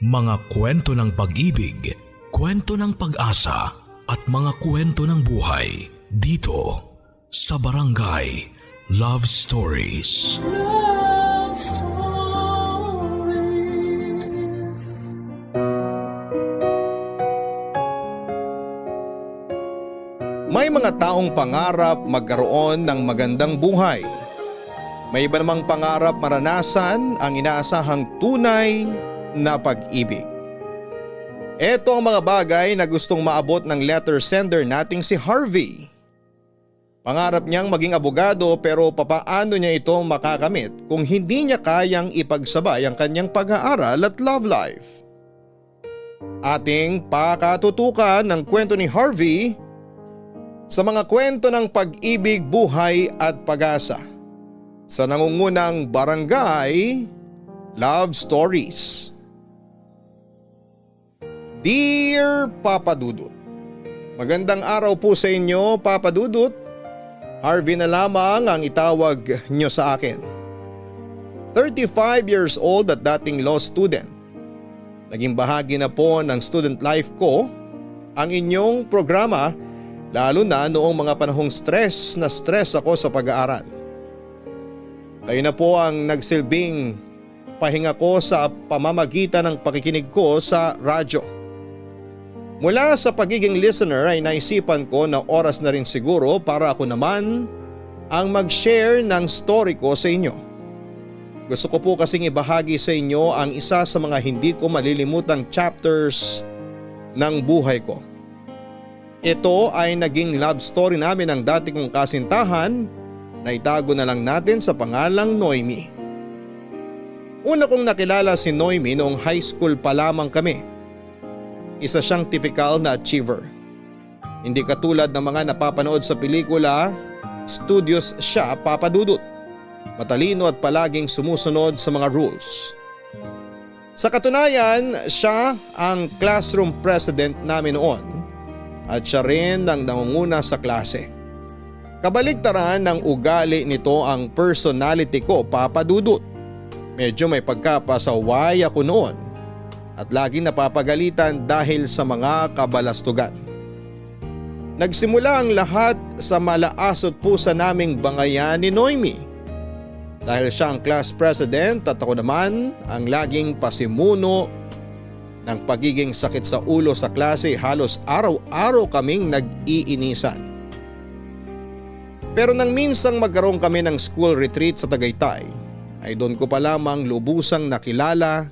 Mga kwento ng pag-ibig, kwento ng pag-asa at mga kwento ng buhay dito sa Barangay Love Stories. Love Stories. May mga taong pangarap magkaroon ng magandang buhay. May iba namang pangarap maranasan ang inaasahang tunay na pag-ibig. Ito ang mga bagay na gustong maabot ng letter sender nating si Harvey. Pangarap niyang maging abogado pero papaano niya ito makakamit kung hindi niya kayang ipagsabay ang kanyang pag-aaral at love life? Ating pakatutukan ng kwento ni Harvey sa mga kwento ng pag-ibig, buhay at pag-asa sa nangungunang Barangay Love Stories. Dear Papa Dudut, magandang araw po sa inyo, Papa Dudut. Harvey na lamang ang itawag nyo sa akin. 35 years old at dating law student. Naging bahagi na po ng student life ko ang inyong programa, lalo na noong mga panahong stress ako sa pag-aaral. Kayo na po ang nagsilbing pahinga ko sa pamamagitan ng pakikinig ko sa radyo. Mula sa pagiging listener ay naisipan ko na oras na rin siguro para ako naman ang mag-share ng story ko sa inyo. Gusto ko po kasing ibahagi sa inyo ang isa sa mga hindi ko malilimutang chapters ng buhay ko. Ito ay naging love story namin ng dati kong kasintahan na itago na lang natin sa pangalang Noemi. Una kong nakilala si Noemi noong high school pa lamang kami. Isa siyang typical na achiever. Hindi katulad ng mga napapanood sa pelikula, studious siya, Papa Dudut. Matalino at palaging sumusunod sa mga rules. Sa katunayan, siya ang classroom president namin noon at siya rin ang nangunguna sa klase. Kabaligtaran ng ugali nito ang personality ko, Papa Dudut. Medyo may pagkapasaway ako noon at laging napapagalitan dahil sa mga kabalastugan. Nagsimula ang lahat sa malaasot pusa naming bangayan ni Noemi. Dahil siya ang class president at ako naman ang laging pasimuno ng pagiging sakit sa ulo sa klase, halos araw-araw kaming nag-iinisan. Pero nang minsang magkaroon kami ng school retreat sa Tagaytay, ay doon ko pa lamang lubusang nakilala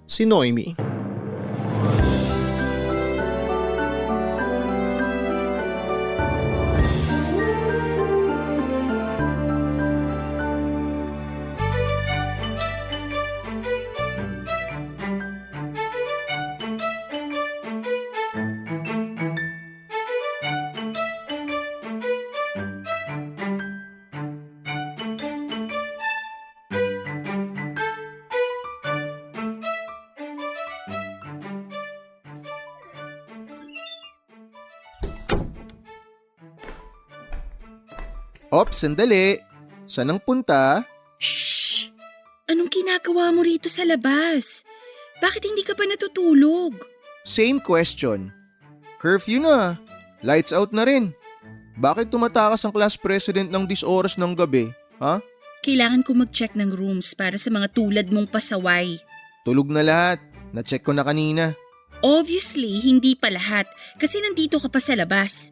si Noemi. Ops, sandali. Saan ang punta? Shh! Anong ginagawa mo rito sa labas? Bakit hindi ka pa natutulog? Same question. Curfew na. Lights out na rin. Bakit tumatakas ang class president ng 10 oras ng gabi? Ha? Kailangan ko mag-check ng rooms para sa mga tulad mong pasaway. Tulog na lahat. Na-check ko na kanina. Obviously, hindi pa lahat kasi nandito ka pa sa labas.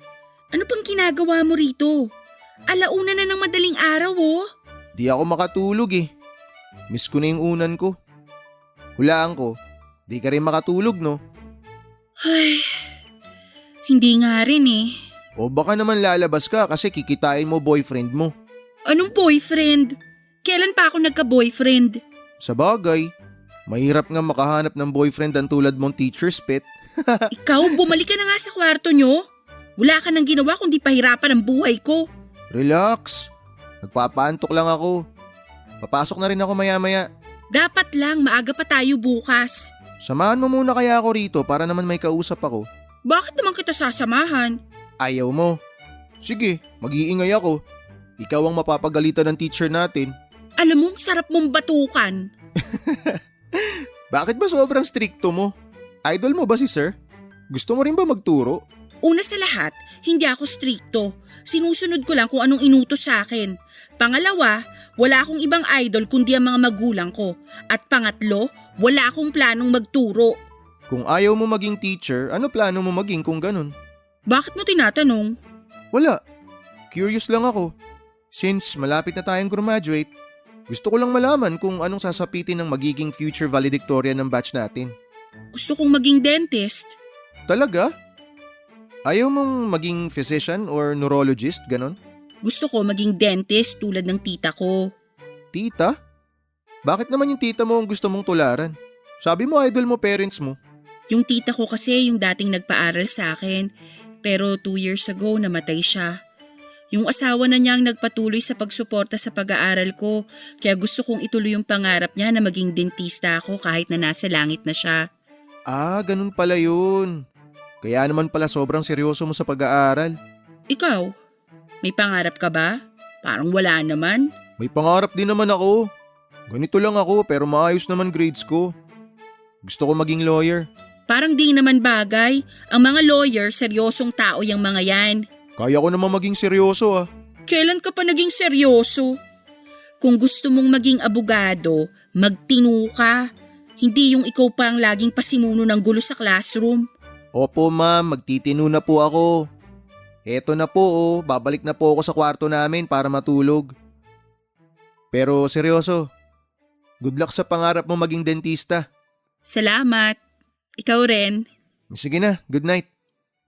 Ano pang ginagawa mo rito? Alauna na ng madaling araw oh. Di ako makatulog eh. Miss ko na yung unan ko. Hulaan ko, di ka rin makatulog no? Ay, hindi nga rin eh. O baka naman lalabas ka kasi kikitain mo boyfriend mo. Anong boyfriend? Kailan pa ako nagka-boyfriend? Sa bagay, mahirap nga makahanap ng boyfriend ang tulad mong teacher's pet. Ikaw, bumalik ka na nga sa kwarto nyo. Wala ka nang ginawa kundi pahirapan ang buhay ko. Relax. Nagpapaantok lang ako. Papasok na rin ako maya-maya. Dapat lang, maaga pa tayo bukas. Samahan mo muna kaya ako rito para naman may kausap ako. Bakit naman kita sasamahan? Ayaw mo. Sige, mag-iingay ako. Ikaw ang mapapagalitan ng teacher natin. Alam mo, sarap mong batukan. Bakit ba sobrang stricto mo? Idol mo ba si sir? Gusto mo rin ba magturo? Una sa lahat, hindi ako strikto. Sinusunod ko lang kung anong inutos sa akin. Pangalawa, wala akong ibang idol kundi ang mga magulang ko. At pangatlo, wala akong planong magturo. Kung ayaw mo maging teacher, ano plano mo maging kung ganun? Bakit mo tinatanong? Wala. Curious lang ako. Since malapit na tayong graduate, gusto ko lang malaman kung anong sasapitin ng magiging future valedictorian ng batch natin. Gusto kong maging dentist. Talaga? Ayaw mong maging physician or neurologist, ganon? Gusto ko maging dentist tulad ng tita ko. Tita? Bakit naman yung tita mo ang gusto mong tularan? Sabi mo idol mo parents mo. Yung tita ko kasi yung dating nagpaaral sa akin, pero 2 years ago namatay siya. Yung asawa na niya ang nagpatuloy sa pagsuporta sa pag-aaral ko, kaya gusto kong ituloy yung pangarap niya na maging dentista ako kahit na nasa langit na siya. Ah, ganun pala yun. Kaya naman pala sobrang seryoso mo sa pag-aaral. Ikaw, may pangarap ka ba? Parang wala naman. May pangarap din naman ako. Ganito lang ako pero maayos naman grades ko. Gusto ko maging lawyer. Parang di naman bagay. Ang mga lawyer, seryosong tao yung mga yan. Kaya ko naman maging seryoso ah. Kailan ka pa naging seryoso? Kung gusto mong maging abogado, magtino ka. Hindi yung ikaw pa ang laging pasimuno ng gulo sa classroom. Opo ma'am, magtitino na po ako. Eto na po oh, babalik na po ako sa kwarto namin para matulog. Pero seryoso, good luck sa pangarap mo maging dentista. Salamat. Ikaw rin. Sige na, good night.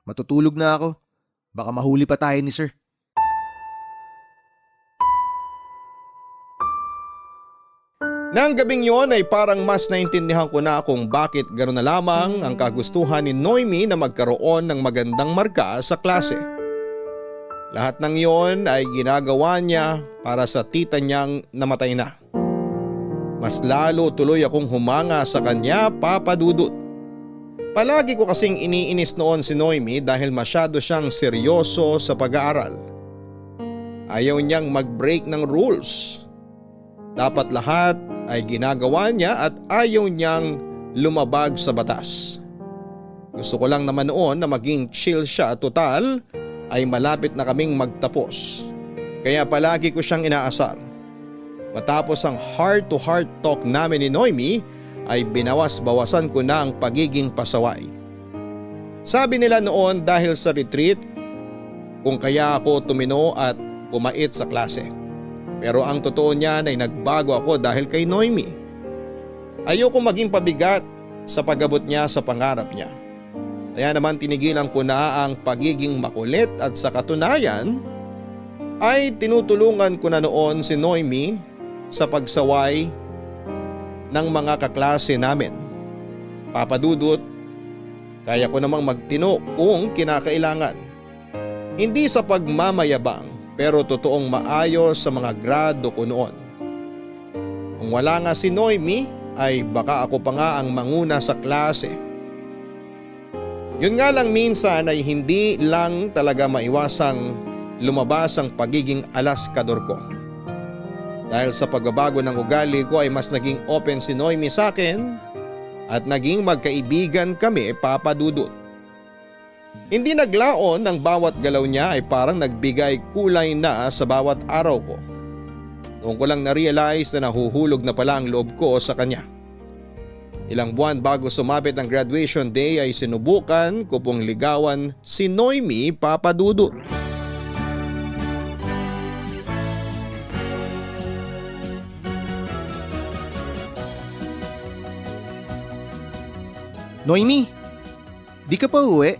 Matutulog na ako. Baka mahuli pa tayo ni sir. Nang gabing yon ay parang mas naintindihan ko na kung bakit gano'n na lamang ang kagustuhan ni Noemi na magkaroon ng magandang marka sa klase. Lahat ng yon ay ginagawa niya para sa tita niyang namatay na. Mas lalo tuloy akong humanga sa kanya, Papa Dudut. Palagi ko kasing iniinis noon si Noemi dahil masyado siyang seryoso sa pag-aaral. Ayaw niyang mag-break ng rules. Dapat lahat ay ginagawa niya at ayaw niyang lumabag sa batas. Gusto ko lang naman noon na maging chill siya at total ay malapit na kaming magtapos. Kaya palagi ko siyang inaasar. Matapos ang heart-to-heart talk namin ni Noemi ay binawas-bawasan ko na ang pagiging pasaway. Sabi nila noon dahil sa retreat kung kaya ako tumino at pumait sa klase. Pero ang totoo niyan ay nagbago ako dahil kay Noemi. Ayoko maging pabigat sa pag-abot niya sa pangarap niya. Kaya naman tinigilan ko na ang pagiging makulit at sa katunayan ay tinutulungan ko na noon si Noemi sa pagsaway ng mga kaklase namin. Papa Dudut, kaya ko namang magtino kung kinakailangan. Hindi sa pagmamayabang pero totoong maayos sa mga grado ko noon. Kung wala nga si Noemi ay baka ako pa nga ang manguna sa klase. Yun nga lang minsan ay hindi lang talaga maiwasang lumabas ang pagiging alaskador ko. Dahil sa pagbabago ng ugali ko ay mas naging open si Noemi sa akin at naging magkaibigan kami, Papa Dudut. Hindi naglaon ng bawat galaw niya ay parang nagbigay kulay na sa bawat araw ko. Noon ko lang na-realize na nahuhulog na pala ang loob ko sa kanya. Ilang buwan bago sumapit ang graduation day ay sinubukan ko pong ligawan si Noemi, Papa Dudut. Noemi, di ka pa uwi?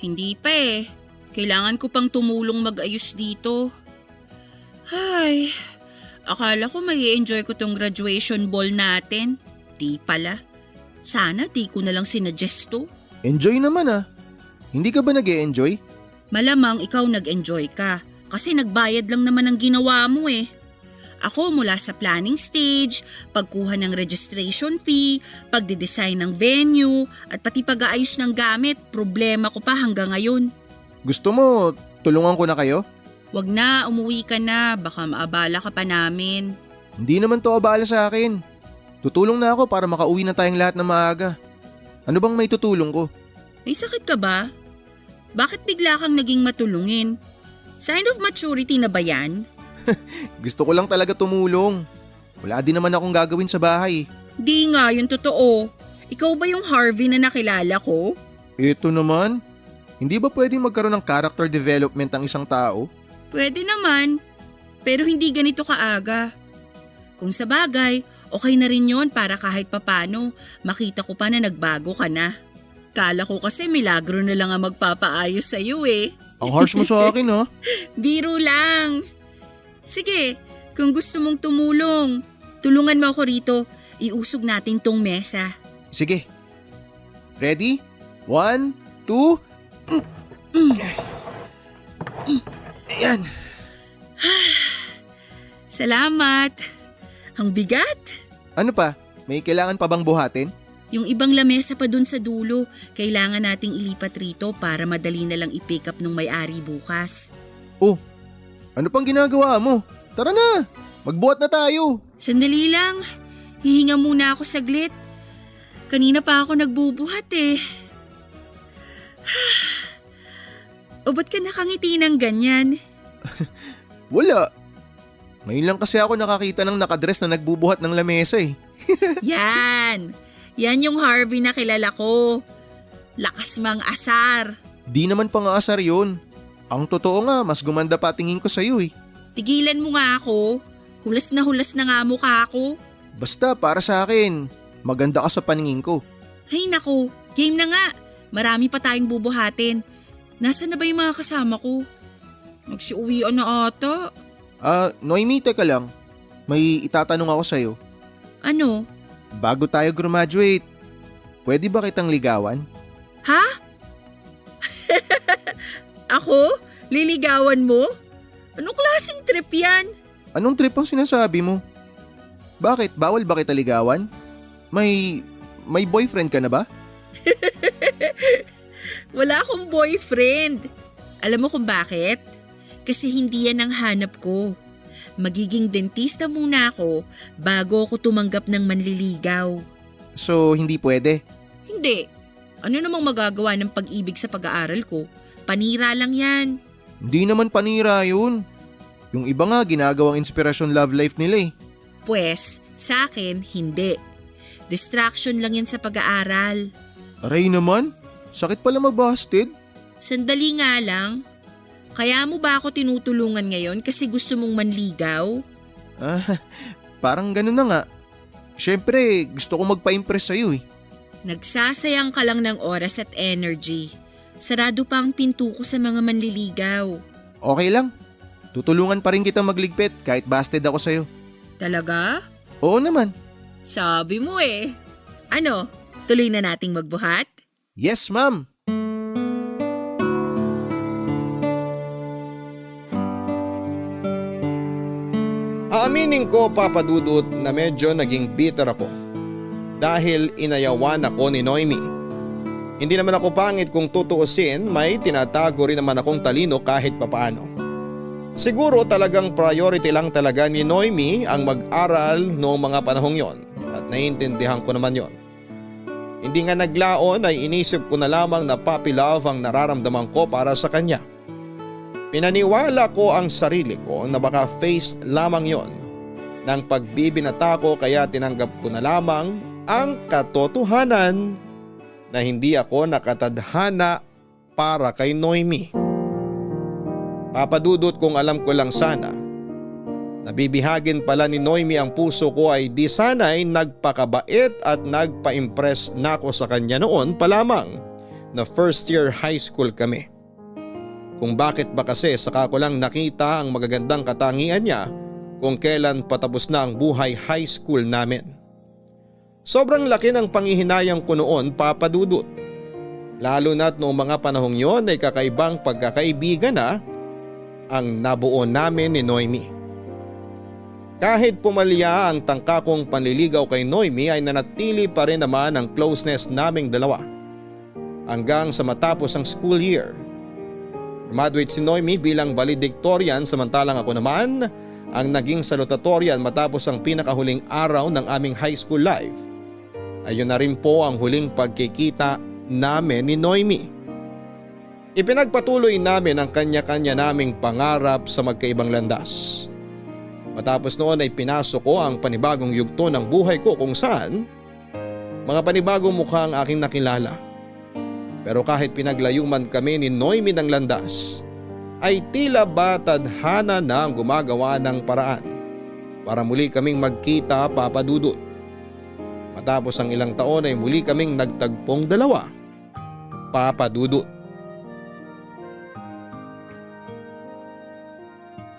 Hindi pa eh. Kailangan ko pang tumulong mag-ayos dito. Ay, akala ko may enjoy ko tong graduation ball natin. Di pala. Sana di ko na lang sinuggest to. Enjoy naman ah. Hindi ka ba nag-e-enjoy? Malamang ikaw nag-enjoy ka kasi nagbayad lang naman ang ginawa mo eh. Ako mula sa planning stage, pagkuha ng registration fee, pagdidesign ng venue, at pati pag-aayos ng gamit, problema ko pa hanggang ngayon. Gusto mo, tulungan ko na kayo? Wag na, umuwi ka na, baka maabala ka pa namin. Hindi naman to abala sa akin. Tutulong na ako para makauwi na tayong lahat na maaga. Ano bang may tutulong ko? May sakit ka ba? Bakit bigla kang naging matulungin? Sign of maturity na ba yan? Gusto ko lang talaga tumulong. Wala din naman akong gagawin sa bahay. Di nga, yun totoo. Ikaw ba yung Harvey na nakilala ko? Ito naman. Hindi ba pwedeng magkaroon ng character development ang isang tao? Pwede naman. Pero hindi ganito kaaga. Kung sa bagay, okay na rin yon para kahit papano makita ko pa na nagbago ka na. Kala ko kasi milagro na lang ang magpapaayos sa'yo eh. Ang harsh mo sa akin ha? Biro lang. Sige, kung gusto mong tumulong, tulungan mo ako rito. Iusog natin tong mesa. Sige. Ready? 1, 2. Ayan. Salamat. Ang bigat. Ano pa? May kailangan pa bang buhatin? Yung ibang lamesa pa dun sa dulo, kailangan nating ilipat rito para madali na lang i-pick up ng may-ari bukas. Oh, ano pang ginagawa mo? Tara na, magbuhat na tayo. Sandali lang, hihinga muna ako saglit. Kanina pa ako nagbubuhat eh. O ba't ka nakangiti ng ganyan? Wala. Ngayon lang kasi ako nakakita ng nakadress na nagbubuhat ng lamesa eh. Yan! Yan yung Harvey na kilala ko. Lakas mang asar. Di naman pang-aasar yun. Ang totoo nga, mas gumanda pa tingin ko sa'yo eh. Tigilan mo nga ako. Hulas na nga mukha ako. Basta para sa akin, maganda ka sa paningin ko. Ay nako, game na nga. Marami pa tayong bubuhatin. Nasaan na ba yung mga kasama ko? Magsiuwian na ata. Noemi, teka lang. May itatanong ako sa'yo. Ano? Bago tayo graduate, pwede ba kitang ligawan? Ha? Ako? Liligawan mo? Anong klaseng trip yan? Anong trip ang sinasabi mo? Bakit? Bawal ba kita ligawan? May boyfriend ka na ba? Wala akong boyfriend. Alam mo kung bakit? Kasi hindi yan ang hanap ko. Magiging dentista muna ako bago ako tumanggap ng manliligaw. So, hindi pwede? Hindi. Ano namang magagawa ng pag-ibig sa pag-aaral ko? Panira lang yan. Hindi naman panira yun. Yung iba nga ginagawang inspirasyon love life nila eh. Pwes, sa akin, hindi. Distraction lang yan sa pag-aaral. Aray naman, sakit pala mabasted. Sandali nga lang. Kaya mo ba ako tinutulungan ngayon kasi gusto mong manligaw? Parang ganun na nga. Siyempre, gusto ko magpa-impress sa'yo eh. Nagsasayang ka lang ng oras at energy. Sarado pa ang pinto ko sa mga manliligaw. Okay lang. Tutulungan pa rin kita magligpit kahit busted ako sa'yo. Talaga? Oo naman. Sabi mo eh. Ano, tuloy na nating magbuhat? Yes, ma'am. Aaminin ko, Papa Dudut, na medyo naging bitter ako dahil inayawan ako ni Noemi. Hindi naman ako pangit kung tutuusin, may tinatago rin naman akong talino kahit papaano. Siguro talagang priority lang talaga ni Noemi ang mag-aral noong mga panahong yon at naiintindihan ko naman yon. Hindi nga naglaon ay inisip ko na lamang na puppy love ang nararamdaman ko para sa kanya. Pinaniwala ko ang sarili ko na baka face lamang yon ng pagbibinata ko kaya tinanggap ko na lamang ang katotohanan na hindi ako nakatadhana para kay Noemi. Papadudot kung alam ko lang sana, nabibihagin pala ni Noemi ang puso ko ay di sana'y nagpakabait at nagpa-impress na ako sa kanya noon pa lamang na first year high school kami. Kung bakit ba kasi saka ko lang nakita ang magagandang katangian niya kung kailan patapos na ang buhay high school namin. Sobrang laki ng panghihinayang ko noon, Papa Dudut. Lalo na't noong mga panahong yon ay kakaibang pagkakaibigan na ang nabuo namin ni Noemi. Kahit pumalya ang tangkakong panliligaw kay Noemi ay nanatili pa rin naman ang closeness naming dalawa. Hanggang sa matapos ang school year. Graduate si Noemi bilang valedictorian samantalang ako naman ang naging salutatorian matapos ang pinakahuling araw ng aming high school life. Ayun na rin po ang huling pagkikita namin ni Noemi. Ipinagpatuloy namin ang kanya-kanya naming pangarap sa magkaibang landas. Matapos noon ay pinasok ko ang panibagong yugto ng buhay ko kung saan mga panibagong mukha ang aking nakilala. Pero kahit pinaglayo man kami ni Noemi ng landas, ay tila ba tadhana na ang gumagawa ng paraan para muli kaming magkita, Papa Dudut. Matapos ang ilang taon ay muli kaming nagtagpong dalawa, Papa Dudut.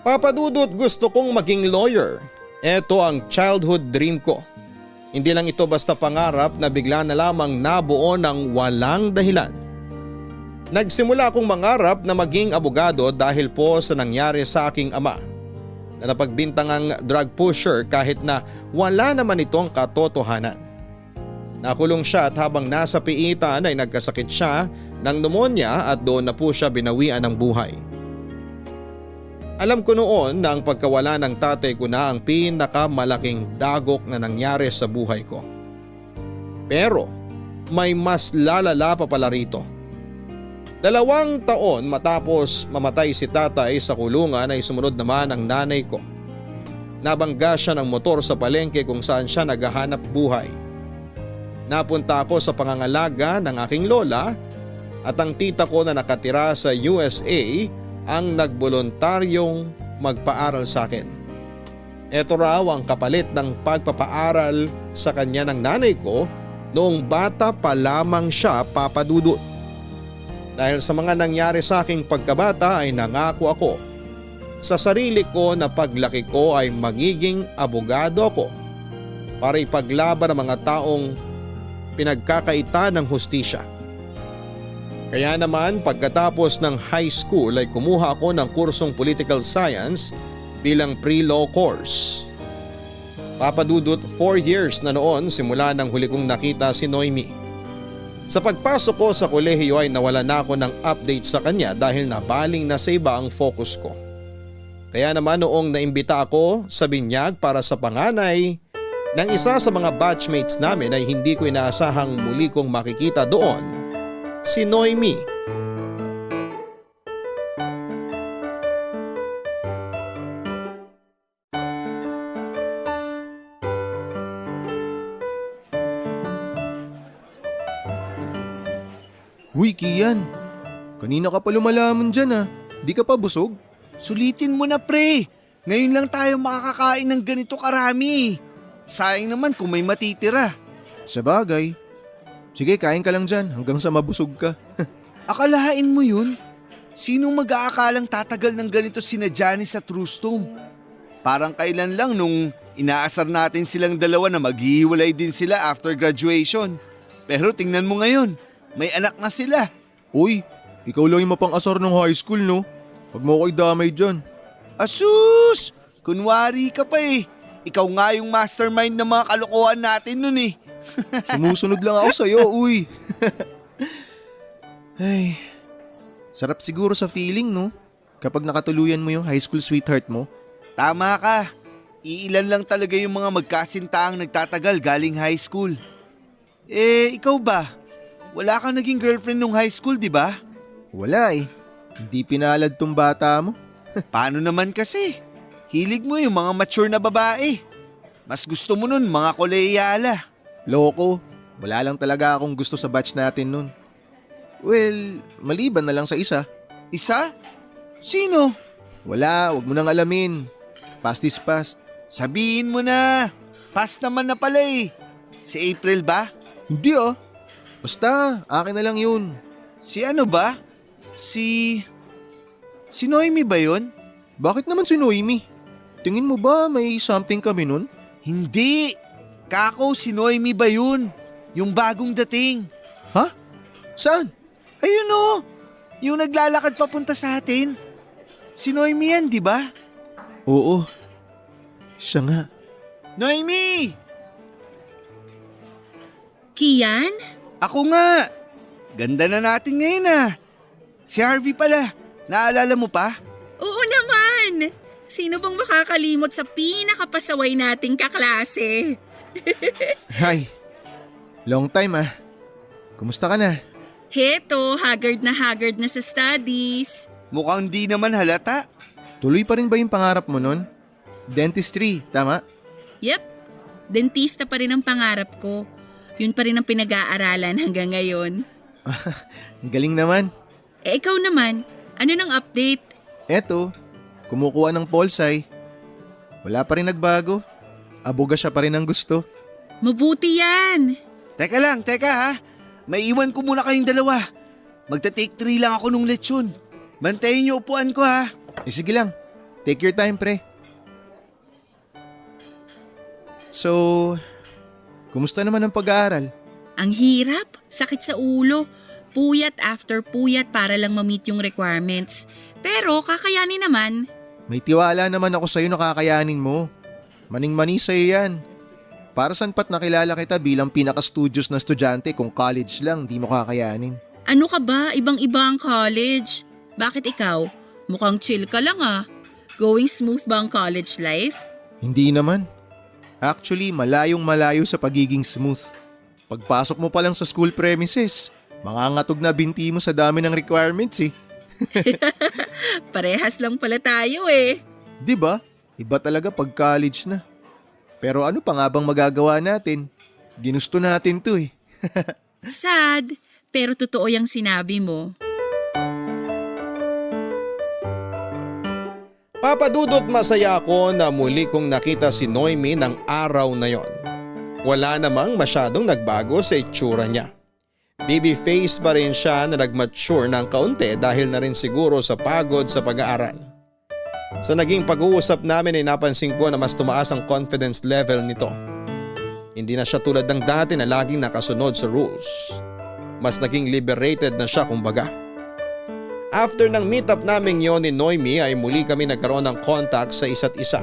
Papa Dudut, gusto kong maging lawyer. Ito ang childhood dream ko. Hindi lang ito basta pangarap na bigla na lamang nabuo ng walang dahilan. Nagsimula akong mangarap na maging abogado dahil po sa nangyari sa aking ama na napagbintangang drug pusher kahit na wala naman itong katotohanan. Nakulong siya at habang nasa piitan ay nagkasakit siya ng pneumonia at doon na po siya binawian ng buhay. Alam ko noon na ang pagkawala ng tatay ko na ang pinakamalaking dagok na nangyari sa buhay ko. Pero may mas lalala pa pala rito. 2 taon matapos mamatay si tatay sa kulungan ay sumunod naman ang nanay ko. Nabangga siya ng motor sa palengke kung saan siya naghahanap buhay. Napunta ako sa pangangalaga ng aking lola at ang tita ko na nakatira sa USA ang nagboluntaryong magpaaral sa akin. Ito raw ang kapalit ng pagpapaaral sa kanya ng nanay ko noong bata pa lamang siya, Papa Dudut. Dahil sa mga nangyari sa aking pagkabata ay nangako ako sa sarili ko na paglaki ko ay magiging abogado ako para ipaglaban ang mga taong pinagkakaita ng hustisya. Kaya naman pagkatapos ng high school ay kumuha ako ng kursong political science bilang pre-law course. Papa Dudut, 4 years na noon simula nang huli kong nakita si Noemi. Sa pagpasok ko sa kolehiyo ay nawala na ako ng update sa kanya dahil nabaling na sa iba ang focus ko. Kaya naman noong naimbita ako sa binyag para sa panganay ng isa sa mga batchmates namin ay hindi ko inaasahang muli kong makikita doon si Noemi. Uy, Kian. Kanina ka pa lumalaman dyan ah. Di ka pa busog? Sulitin mo na pre. Ngayon lang tayo makakakain ng ganito karami. Sayang naman kung may matitira. Sabagay. Sige, kain ka lang dyan hanggang sa mabusog ka. Akalain mo yun? Sinong mag-aakalang tatagal ng ganito sina Janice at Rustom? Parang kailan lang nung inaasar natin silang dalawa na maghihiwalay din sila after graduation. Pero tingnan mo ngayon, may anak na sila. Uy, ikaw lang yung mapang-asar ng high school no? Huwag mo ko idamay dyan. Asus! Kunwari ka pa eh. Ikaw nga yung mastermind ng mga kalokohan natin nun eh. Sumusunod lang ako sa'yo, uy. Ay, sarap siguro sa feeling no? Kapag nakatuluyan mo yung high school sweetheart mo. Tama ka. Iilan lang talaga yung mga magkasintaang nagtatagal galing high school. Eh, ikaw ba? Wala kang naging girlfriend nung high school, di ba? Wala eh. Hindi pinalad tong bata mo. Paano naman kasi? Hilig mo yung mga mature na babae. Mas gusto mo nun mga koleyala. Loko, wala lang talaga akong gusto sa batch natin nun. Well, maliban na lang sa isa. Isa? Sino? Wala, wag mo nang alamin. Past is past. Sabihin mo na. Past naman na pala eh. Si April ba? Hindi ah. Basta, akin na lang yun. Si ano ba? Si Noemi ba yun? Bakit naman si Noemi? Tingin mo ba may something kami nun? Hindi. Kako, si Noemi ba yun? Yung bagong dating. Ha? Saan? Ayun o. Yung naglalakad papunta sa atin. Si Noemi yan, di ba? Oo. Siya nga. Noemi! Kian? Ako nga. Ganda na natin ngayon ah. Si Harvey pala. Naalala mo pa? Oo naman! Sino bang makakalimot sa pinakapasaway nating kaklase? Hi, long time ah. Kumusta ka na? Heto, haggard na sa studies. Mukhang di naman halata. Tuloy pa rin ba yung pangarap mo nun? Dentistry, tama? Yep, dentista pa rin ang pangarap ko. Yun pa rin ang pinag-aaralan hanggang ngayon. Galing naman. Ikaw naman, ano nang update? Eto, kumukuha ng Polsai. Wala pa rin nagbago. Aboga siya pa rin ang gusto. Mabuti yan. Teka ha. May iwan ko muna kayong dalawa. Magta-take 3 lang ako nung lechon. Bantayin niyo upuan ko ha. Sige lang, take your time pre. So, kumusta naman ang pag-aaral? Ang hirap, sakit sa ulo. Puyat after puyat para lang ma-meet yung requirements. Pero kakayanin naman. May tiwala naman ako sa'yo na kakayanin mo. Maning-mani sa'yo yan. Para saan pat nakilala kita bilang pinaka-studious na estudyante kung college lang di mo kakayanin. Ano ka ba? Ibang-iba ang college. Bakit ikaw? Mukhang chill ka lang ah. Going smooth ba ang college life? Hindi naman. Actually, malayong-malayo sa pagiging smooth. Pagpasok mo pa lang sa school premises, mangangatog na binti mo sa dami ng requirements eh. Parehas lang pala tayo eh. Diba? Iba talaga pag college na. Pero ano pa nga bang magagawa natin? Ginusto natin to eh. Sad, pero totoo yung sinabi mo. Papadudot masaya ako na muli kong nakita si Noemi ng araw na yon. Wala namang masyadong nagbago sa itsura niya. Baby face pa rin siya na nag-mature ng kaunti dahil na rin siguro sa pagod sa pag-aaral. Sa naging pag-uusap namin ay napansin ko na mas tumaas ang confidence level nito. Hindi na siya tulad ng dati na laging nakasunod sa rules. Mas naging liberated na siya kumbaga. After ng meetup namin yon ni Noemi ay muli kami nagkaroon ng contact sa isa't isa.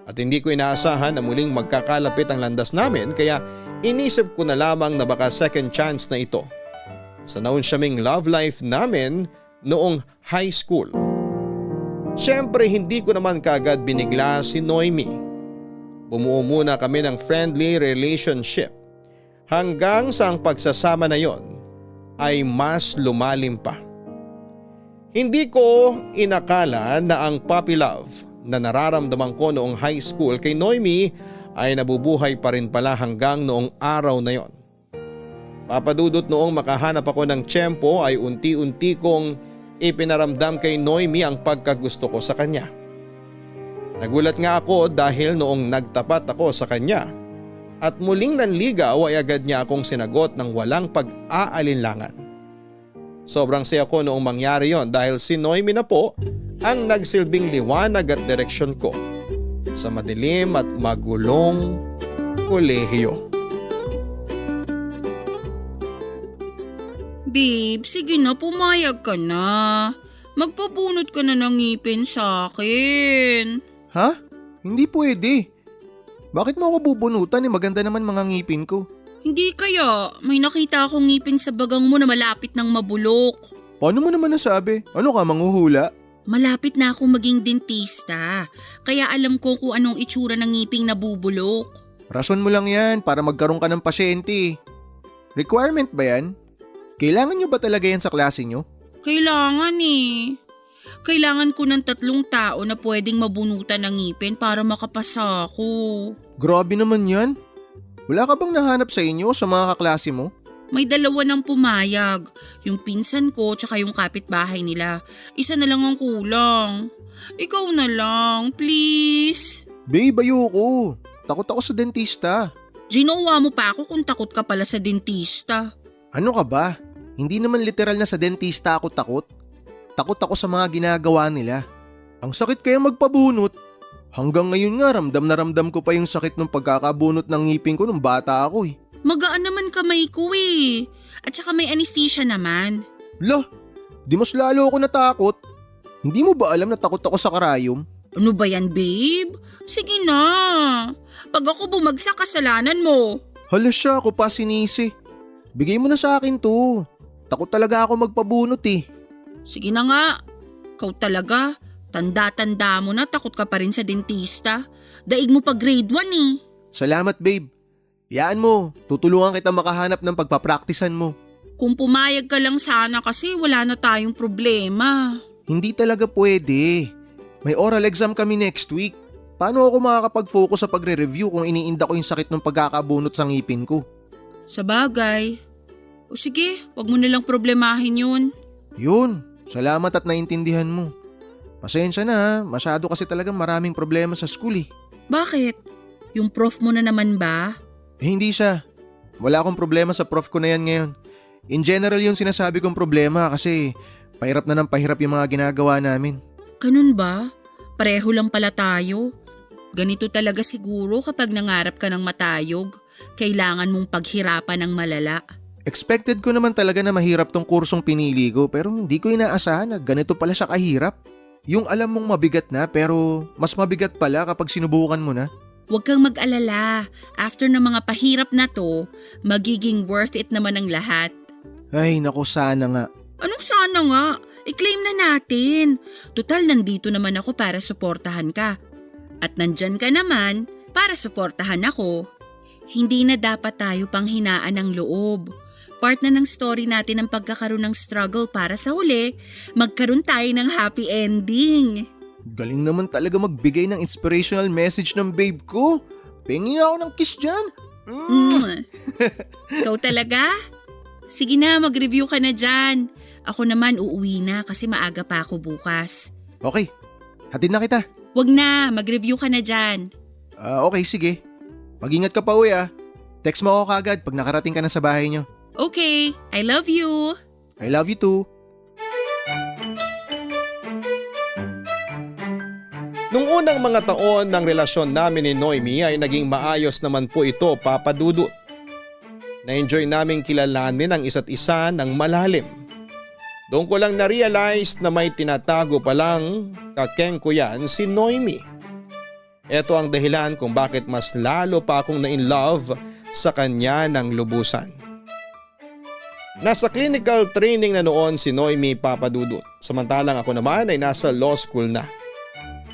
At hindi ko inaasahan na muling magkakalapit ang landas namin kaya inisip ko na lamang na baka second chance na ito sa naunsyaming love life namin noong high school. Siyempre hindi ko naman kaagad binigla si Noemi. Bumuo muna kami ng friendly relationship hanggang sa ang pagsasama na yon ay mas lumalim pa. Hindi ko inakala na ang puppy love na nararamdaman ko noong high school kay Noemi ay nabubuhay pa rin pala hanggang noong araw na yon. Papadudot noong makahanap ako ng tiyempo ay unti-unti kong ipinaramdam kay Noemi ang pagkagusto ko sa kanya. Nagulat nga ako dahil noong nagtapat ako sa kanya at muling nanligaw ay agad niya akong sinagot ng walang pag-aalinlangan. Sobrang saya ko noong mangyari yon dahil si Noemi na po ang nagsilbing liwanag at direksyon ko sa madilim at magulong kolehiyo. Babe, sige na, pumayag ka na. Magpabunot ka na ng ngipin sa akin. Ha? Hindi pwede. Bakit mo ako bubunutan eh? Maganda naman mga ngipin ko. Hindi kaya, may nakita akong ngipin sa bagang mo na malapit ng mabulok. Paano mo naman nasabi? Ano ka, manghuhula? Malapit na akong maging dentista, kaya alam ko kung anong itsura ng ngiping nabubulok. Rason mo lang yan para magkaroon ka ng pasyente. Requirement ba yan? Kailangan nyo ba talaga yan sa klase nyo? Kailangan eh. Kailangan ko ng 3 tao na pwedeng mabunutan ng ngipin para makapasa ako. Grabe naman yan. Wala ka bang nahanap sa inyo sa mga kaklase mo? May 2 ng pumayag. Yung pinsan ko tsaka yung kapitbahay nila. Isa na lang ang kulang. Ikaw na lang, please. Babe, ayoko. Takot ako sa dentista. Ginawa mo pa ako kung takot ka pala sa dentista. Ano ka ba? Hindi naman literal na sa dentista ako takot. Takot ako sa mga ginagawa nila. Ang sakit kaya magpabunot. Hanggang ngayon nga ramdam na ramdam ko pa yung sakit ng pagkakabunot ng ngipin ko nung bata ako eh. Magaan naman kamay ko eh. At saka may anesthesia naman. Lah, di mas lalo ako natakot. Hindi mo ba alam na takot ako sa karayom? Ano ba yan, babe? Sige na. Pag ako bumagsak, kasalanan mo. Hala siya, ako pa sinisi. Bigay mo na sa akin to. Takot talaga ako magpabunot eh. Sige na nga. Ikaw talaga. Tanda-tanda mo na, takot ka pa rin sa dentista. Daig mo pa grade 1 eh. Salamat babe. Yaan mo, tutulungan kita makahanap ng pagpapraktisan mo. Kung pumayag ka lang sana kasi wala na tayong problema. Hindi talaga pwede. May oral exam kami next week. Paano ako makakapag-focus sa pagre-review kung iniinda ko yung sakit ng pagkakabunot sa ngipin ko? Sa bagay. O sige, wag mo nilang problemahin yun. Yun, salamat at naintindihan mo. Pasensya na ha, masyado kasi talagang maraming problema sa school eh. Bakit? Yung prof mo na naman ba? Hindi siya. Wala akong problema sa prof ko na yan ngayon. In general yung sinasabi kong problema kasi pahirap na ng pahirap yung mga ginagawa namin. Ganun ba? Pareho lang pala tayo. Ganito talaga siguro kapag nangarap ka ng matayog. Kailangan mong paghirapan ng malala. Expected ko naman talaga na mahirap tong kursong pinili ko pero hindi ko inaasahan na ganito pala siya kahirap. Yung alam mong mabigat na pero mas mabigat pala kapag sinubukan mo na. Huwag kang mag-alala. After ng mga pahirap na to, magiging worth it naman ang lahat. Ay naku sana nga. Anong sana nga? I-claim na natin. Tutal nandito naman ako para suportahan ka. At nandyan ka naman para suportahan ako. Hindi na dapat tayo panghinaan ng loob. Part na ng story natin ang pagkakaroon ng struggle para sa huli, magkaroon tayo ng happy ending. Galing naman talaga magbigay ng inspirational message ng babe ko. Pengi ako ng kiss dyan. Ikaw talaga? Sige na, mag-review ka na dyan. Ako naman uuwi na kasi maaga pa ako bukas. Okay, hatid na kita. Wag na, mag-review ka na dyan. Okay, sige. Mag-ingat ka pa uwi ah. Text mo ako kagad pag nakarating ka na sa bahay nyo. Okay, I love you. I love you too. Nung unang mga taon ng relasyon namin ni Noemi ay naging maayos naman po ito, Papa Dudut. Na-enjoy naming kilalanin ang isa't isa ng malalim. Doon ko lang na-realize na may tinatago palang kakengko yan si Noemi. Ito ang dahilan kung bakit mas lalo pa akong na-in-love sa kanya ng lubusan. Nasa clinical training na noon si Noemi, Papa Dudut. Samantalang ako naman ay nasa law school na.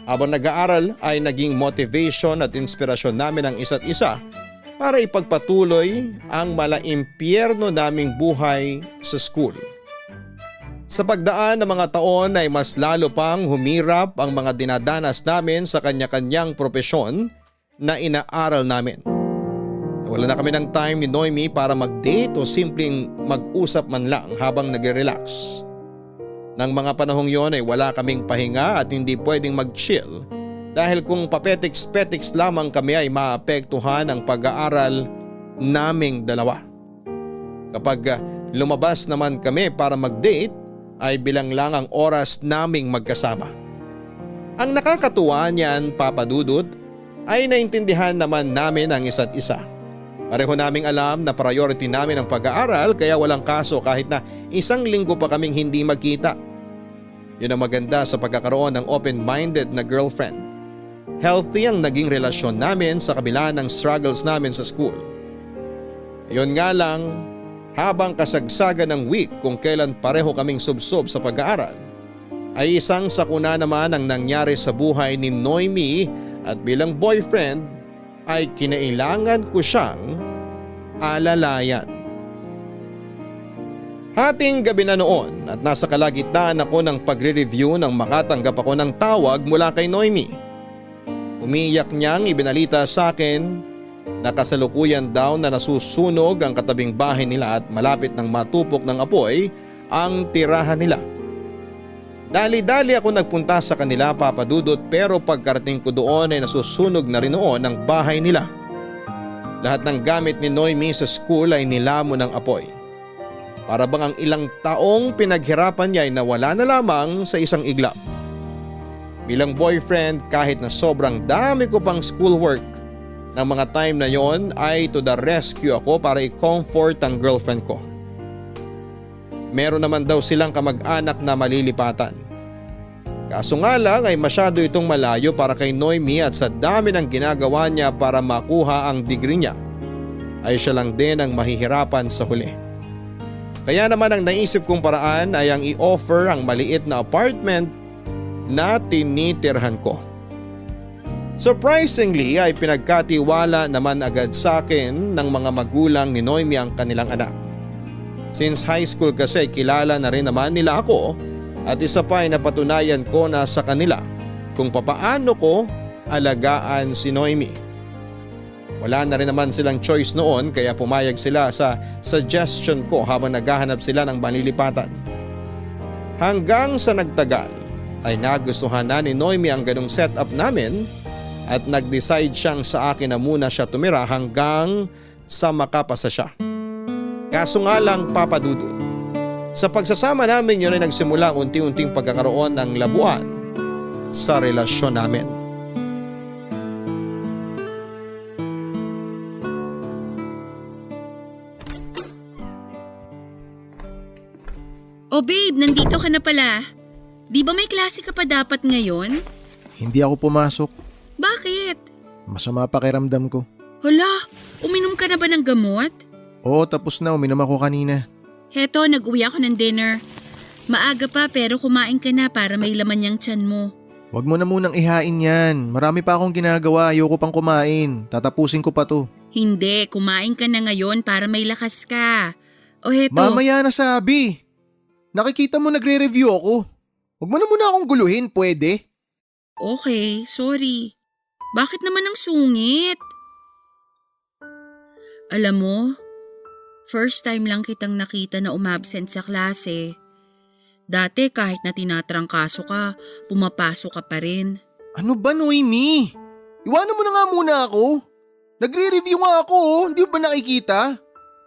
Habang nag-aaral ay naging motivation at inspirasyon namin ang isa't isa para ipagpatuloy ang malaimpyerno naming buhay sa school. Sa pagdaan ng mga taon ay mas lalo pang humirap ang mga dinadanas namin sa kanya-kanyang propesyon na inaaral namin. Wala na kami ng time ni Noemi para mag-date o simpleng mag-usap man lang habang nagre-relax. Nang mga panahong yon ay wala kaming pahinga at hindi pwedeng mag-chill dahil kung papetiks-petiks lamang kami ay maapektuhan ang pag-aaral naming dalawa. Kapag lumabas naman kami para mag-date ay bilang lang ang oras naming magkasama. Ang nakakatuwa niyan, Papa Dudut, ay naintindihan naman namin ang isa't isa. Pareho naming alam na priority namin ang pag-aaral kaya walang kaso kahit na 1 linggo pa kaming hindi magkita. Yun ang maganda sa pagkakaroon ng open-minded na girlfriend. Healthy ang naging relasyon namin sa kabila ng struggles namin sa school. Yun nga lang, habang kasagsagan ng week kung kailan pareho kaming subsob sa pag-aaral, ay isang sakuna naman ang nangyari sa buhay ni Noemi at bilang boyfriend ay kinailangan ko siyang alalayan. Hating gabi na noon at nasa kalagitnaan ako ng pagre-review nang makatanggap ako ng tawag mula kay Noemi. Umiiyak niyang ibinalita sa akin na kasalukuyan daw na nasusunog ang katabing bahay nila at malapit nang matupok ng apoy ang tirahan nila. Dali-dali ako nagpunta sa kanila, Papa Dudut, pero pagkarating ko doon ay nasusunog na rin noon ang bahay nila. Lahat ng gamit ni Noemi sa school ay nilamon ng apoy. Para bang ang ilang taong pinaghirapan niya ay nawala na lamang sa isang iglap. Bilang boyfriend, kahit na sobrang dami ko pang schoolwork, ng mga time na yon ay to the rescue ako para i-comfort ang girlfriend ko. Meron naman daw silang kamag-anak na malilipatan. Kaso nga lang ay masyado itong malayo para kay Noemi at sa dami ng ginagawa niya para makuha ang degree niya ay siya lang din ang mahihirapan sa huli. Kaya naman ang naisip kong paraan ay ang i-offer ang maliit na apartment na tinitirhan ko. Surprisingly ay pinagkatiwala naman agad sa akin ng mga magulang ni Noemi ang kanilang anak. Since high school kasi kilala na rin naman nila ako at isa pa ay napatunayan ko na sa kanila kung papaano ko alagaan si Noemi. Wala na rin naman silang choice noon kaya pumayag sila sa suggestion ko habang naghahanap sila ng malilipatan. Hanggang sa nagtagal ay nagustuhan na ni Noemi ang ganong setup namin at nag-decide siyang sa akin na muna siya tumira hanggang sa makapasa siya. Kaso nga lang Papa Dudut, sa pagsasama namin yun ay nagsimula ang unti-unting pagkakaroon ng labuan sa relasyon namin. Oh babe, nandito ka na pala. Di ba may klase ka pa dapat ngayon? Hindi ako pumasok. Bakit? Masama pakiramdam ko. Hala, uminom ka na ba ng gamot? Oo, tapos na. Uminom ako kanina. Heto, nag-uwi ako ng dinner. Maaga pa pero kumain ka na para may laman yung tiyan mo. Huwag mo na munang ihain yan. Marami pa akong ginagawa. Ayoko pang kumain. Tatapusin ko pa to. Hindi, kumain ka na ngayon para may lakas ka. O heto. Mamaya na sabi. Nakikita mo nagre-review ako. Huwag mo na muna akong guluhin, pwede? Okay, sorry. Bakit naman ang sungit? Alam mo, first time lang kitang nakita na umabsent sa klase. Dati kahit na tinatrangkaso ka, pumapasok ka pa rin. Ano ba, Noemi? Iwanan mo na nga muna ako. Nagre-review nga ako, hindi mo ba nakikita?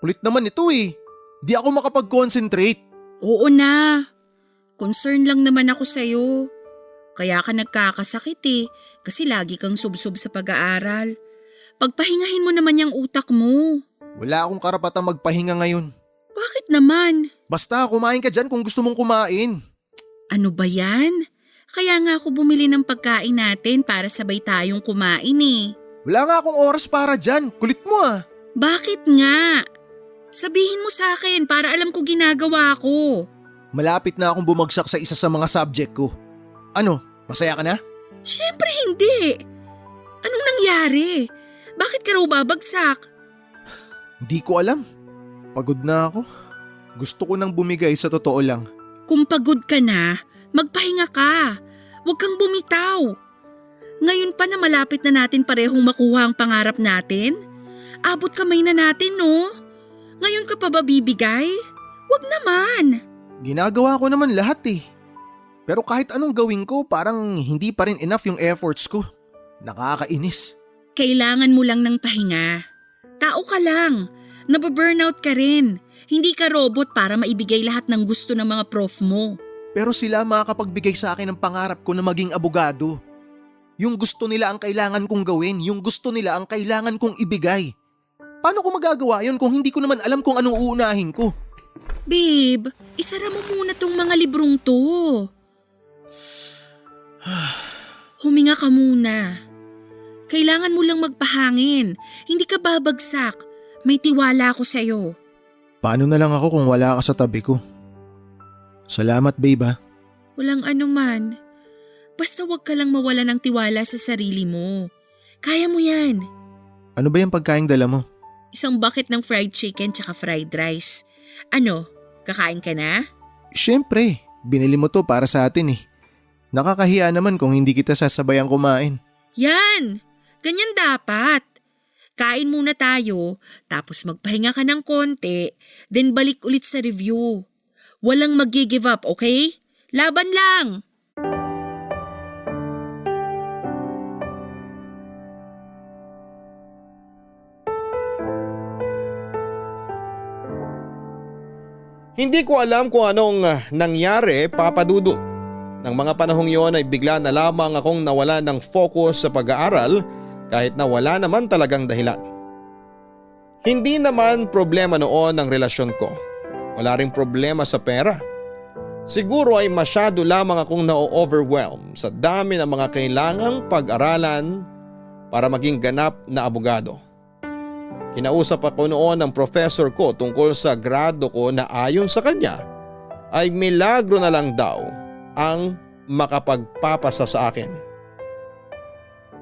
Kulit naman ito eh. Di ako makapag-concentrate. Oo na. Concern lang naman ako sa'yo. Kaya ka nagkakasakit kasi lagi kang subsob sa pag-aaral. Pagpahingahin mo naman yung utak mo. Wala akong karapatang magpahinga ngayon. Bakit naman? Basta kumain ka dyan kung gusto mong kumain. Ano ba yan? Kaya nga ako bumili ng pagkain natin para sabay tayong kumain Wala nga akong oras para dyan. Kulit mo ah. Bakit nga? Sabihin mo sa akin para alam ko ginagawa ko. Malapit na akong bumagsak sa isa sa mga subject ko. Ano? Masaya ka na? Siyempre hindi. Anong nangyari? Bakit ka raw babagsak? Hindi ko alam. Pagod na ako. Gusto ko nang bumigay sa totoo lang. Kung pagod ka na, magpahinga ka. Huwag kang bumitaw. Ngayon pa na malapit na natin parehong makuha ang pangarap natin. Abot kamay na natin, no? Ngayon ka pa ba bibigay? Huwag naman. Ginagawa ko naman lahat Pero kahit anong gawin ko, parang hindi pa rin enough yung efforts ko. Nakakainis. Kailangan mo lang ng pahinga. Tao ka lang. Nababurnout ka rin. Hindi ka robot para maibigay lahat ng gusto ng mga prof mo. Pero sila makakapagbigay sa akin ng pangarap ko na maging abogado. Yung gusto nila ang kailangan kong gawin, yung gusto nila ang kailangan kong ibigay. Paano ko magagawa yun kung hindi ko naman alam kung anong uunahin ko? Babe, isara mo muna tong mga librong to. Huminga ka muna. Kailangan mo lang magpahangin. Hindi ka babagsak. May tiwala ako sa'yo. Paano na lang ako kung wala ka sa tabi ko? Salamat, babe. Walang anuman. Basta wag ka lang mawala ng tiwala sa sarili mo. Kaya mo yan. Ano ba yung pagkaing dala mo? Isang bucket ng fried chicken tsaka fried rice. Ano, kakain ka na? Siyempre, binili mo to para sa atin Nakakahiya naman kung hindi kita sasabayang kumain. Yan! Ganyan dapat. Kain muna tayo, tapos magpahinga ka ng konti, then balik ulit sa review. Walang mag-give up, okay? Laban lang! Hindi ko alam kung anong nangyari, Papa Dudut. Nang mga panahong yon ay bigla na lamang akong nawala ng focus sa pag-aaral kahit na wala naman talagang dahilan. Hindi naman problema noon ang relasyon ko. Wala ring problema sa pera. Siguro ay masyado lamang akong na-overwhelm sa dami ng mga kailangang pag-aralan para maging ganap na abogado. Kinausap ako noon ng professor ko tungkol sa grado ko na ayon sa kanya ay milagro na lang daw ang makapagpapasa sa akin.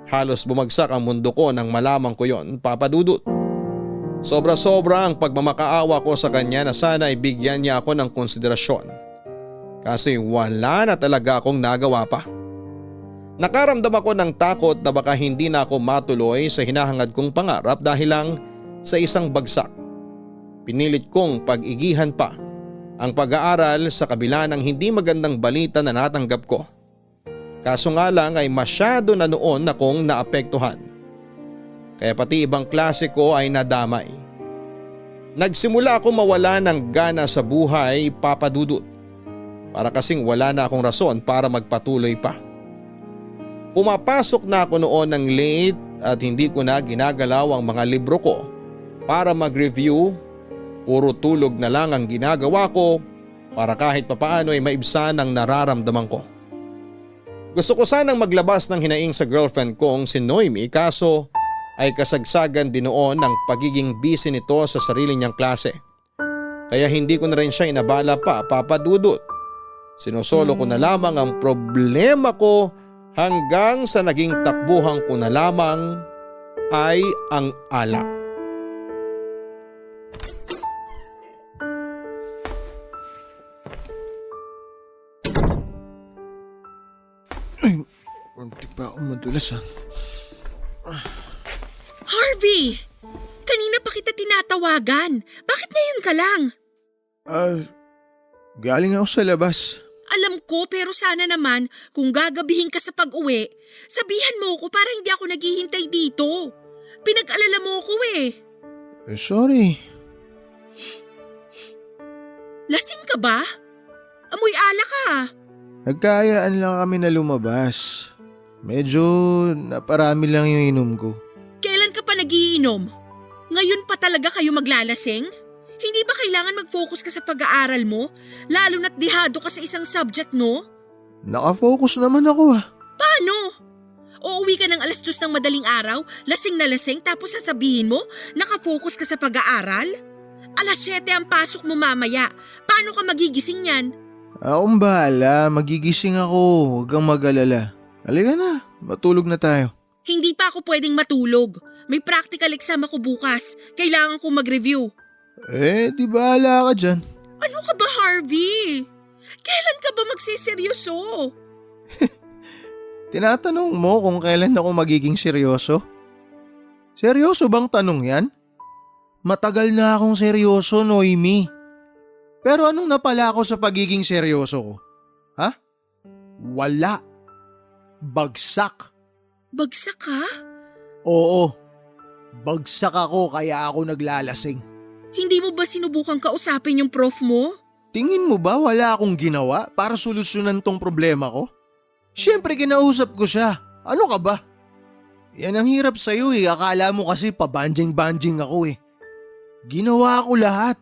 Halos bumagsak ang mundo ko nang malaman ko yon, Papa Dudut. Sobra-sobra ang pagmamakaawa ko sa kanya na sana ibigyan niya ako ng konsiderasyon. Kasi wala na talaga akong nagawa pa. Nakaramdam ako ng takot na baka hindi na ako matuloy sa hinahangad kong pangarap dahil lang sa isang bagsak. Pinilit kong pag-igihan pa ang pag-aaral sa kabila ng hindi magandang balita na natanggap ko. Kaso nga lang ay masyado na noon akong naapektuhan. Kaya pati ibang klase ko ay nadamay. Nagsimula ako mawala ng gana sa buhay, Papa Dudut. Para kasing wala na akong rason para magpatuloy pa. Pumapasok na ako noon ng late at hindi ko na ginagalaw ang mga libro ko para mag-review. Puro tulog na lang ang ginagawa ko para kahit papaano ay maibsan ang nararamdaman ko. Gusto ko sanang maglabas ng hinaing sa girlfriend kong si Noemi kaso ay kasagsagan din noon ng pagiging busy nito sa sarili niyang klase. Kaya hindi ko na rin siya inabala pa, Papa Dudut. Sinusolo ko na lamang ang problema ko hanggang sa naging takbuhan ko na lamang ay ang alak. Ay, untik pa ako madulas ha. Harvey! Kanina pa kita tinatawagan. Bakit ngayon ka lang? Galing ako sa labas. Alam ko pero sana naman kung gagabihin ka sa pag-uwi, sabihan mo ko para hindi ako naghihintay dito. Pinag-alala mo ko eh. Sorry. Lasing ka ba? Amoy alak ka. Nagkayaan lang kami na lumabas. Medyo naparami lang yung inom ko. Kailan ka pa nagiinom? Ngayon pa talaga kayo maglalasing? Hindi ba kailangan mag-focus ka sa pag-aaral mo? Lalo na't dihado ka sa isang subject, no? Nakafocus naman ako Paano? Uuwi ka ng 2:00 ng madaling araw, lasing na lasing tapos sasabihin mo, nakafocus ka sa pag-aaral? 7:00 ang pasok mo mamaya. Paano ka magigising yan? Akong bahala, magigising ako. Huwag kang mag-alala. Halika na, matulog na tayo. Hindi pa ako pwedeng matulog. May practical exam ako bukas. Kailangan kong mag-review. Di bahala ka dyan. Ano ka ba, Harvey? Kailan ka ba magsiseryoso? Tinatanong mo kung kailan ako magiging seryoso? Seryoso bang tanong yan? Matagal na akong seryoso, Noemi. Pero anong napala ako sa pagiging seryoso ko? Ha? Wala. Bagsak. Bagsak ka? Oo. Bagsak ako kaya ako naglalasing. Hindi mo ba sinubukang kausapin yung prof mo? Tingin mo ba wala akong ginawa para solusyonan tong problema ko? Siyempre kinausap ko siya. Ano ka ba? Yan ang hirap sa'yo Akala mo kasi pabanjing-banjing ako Ginawa ko lahat.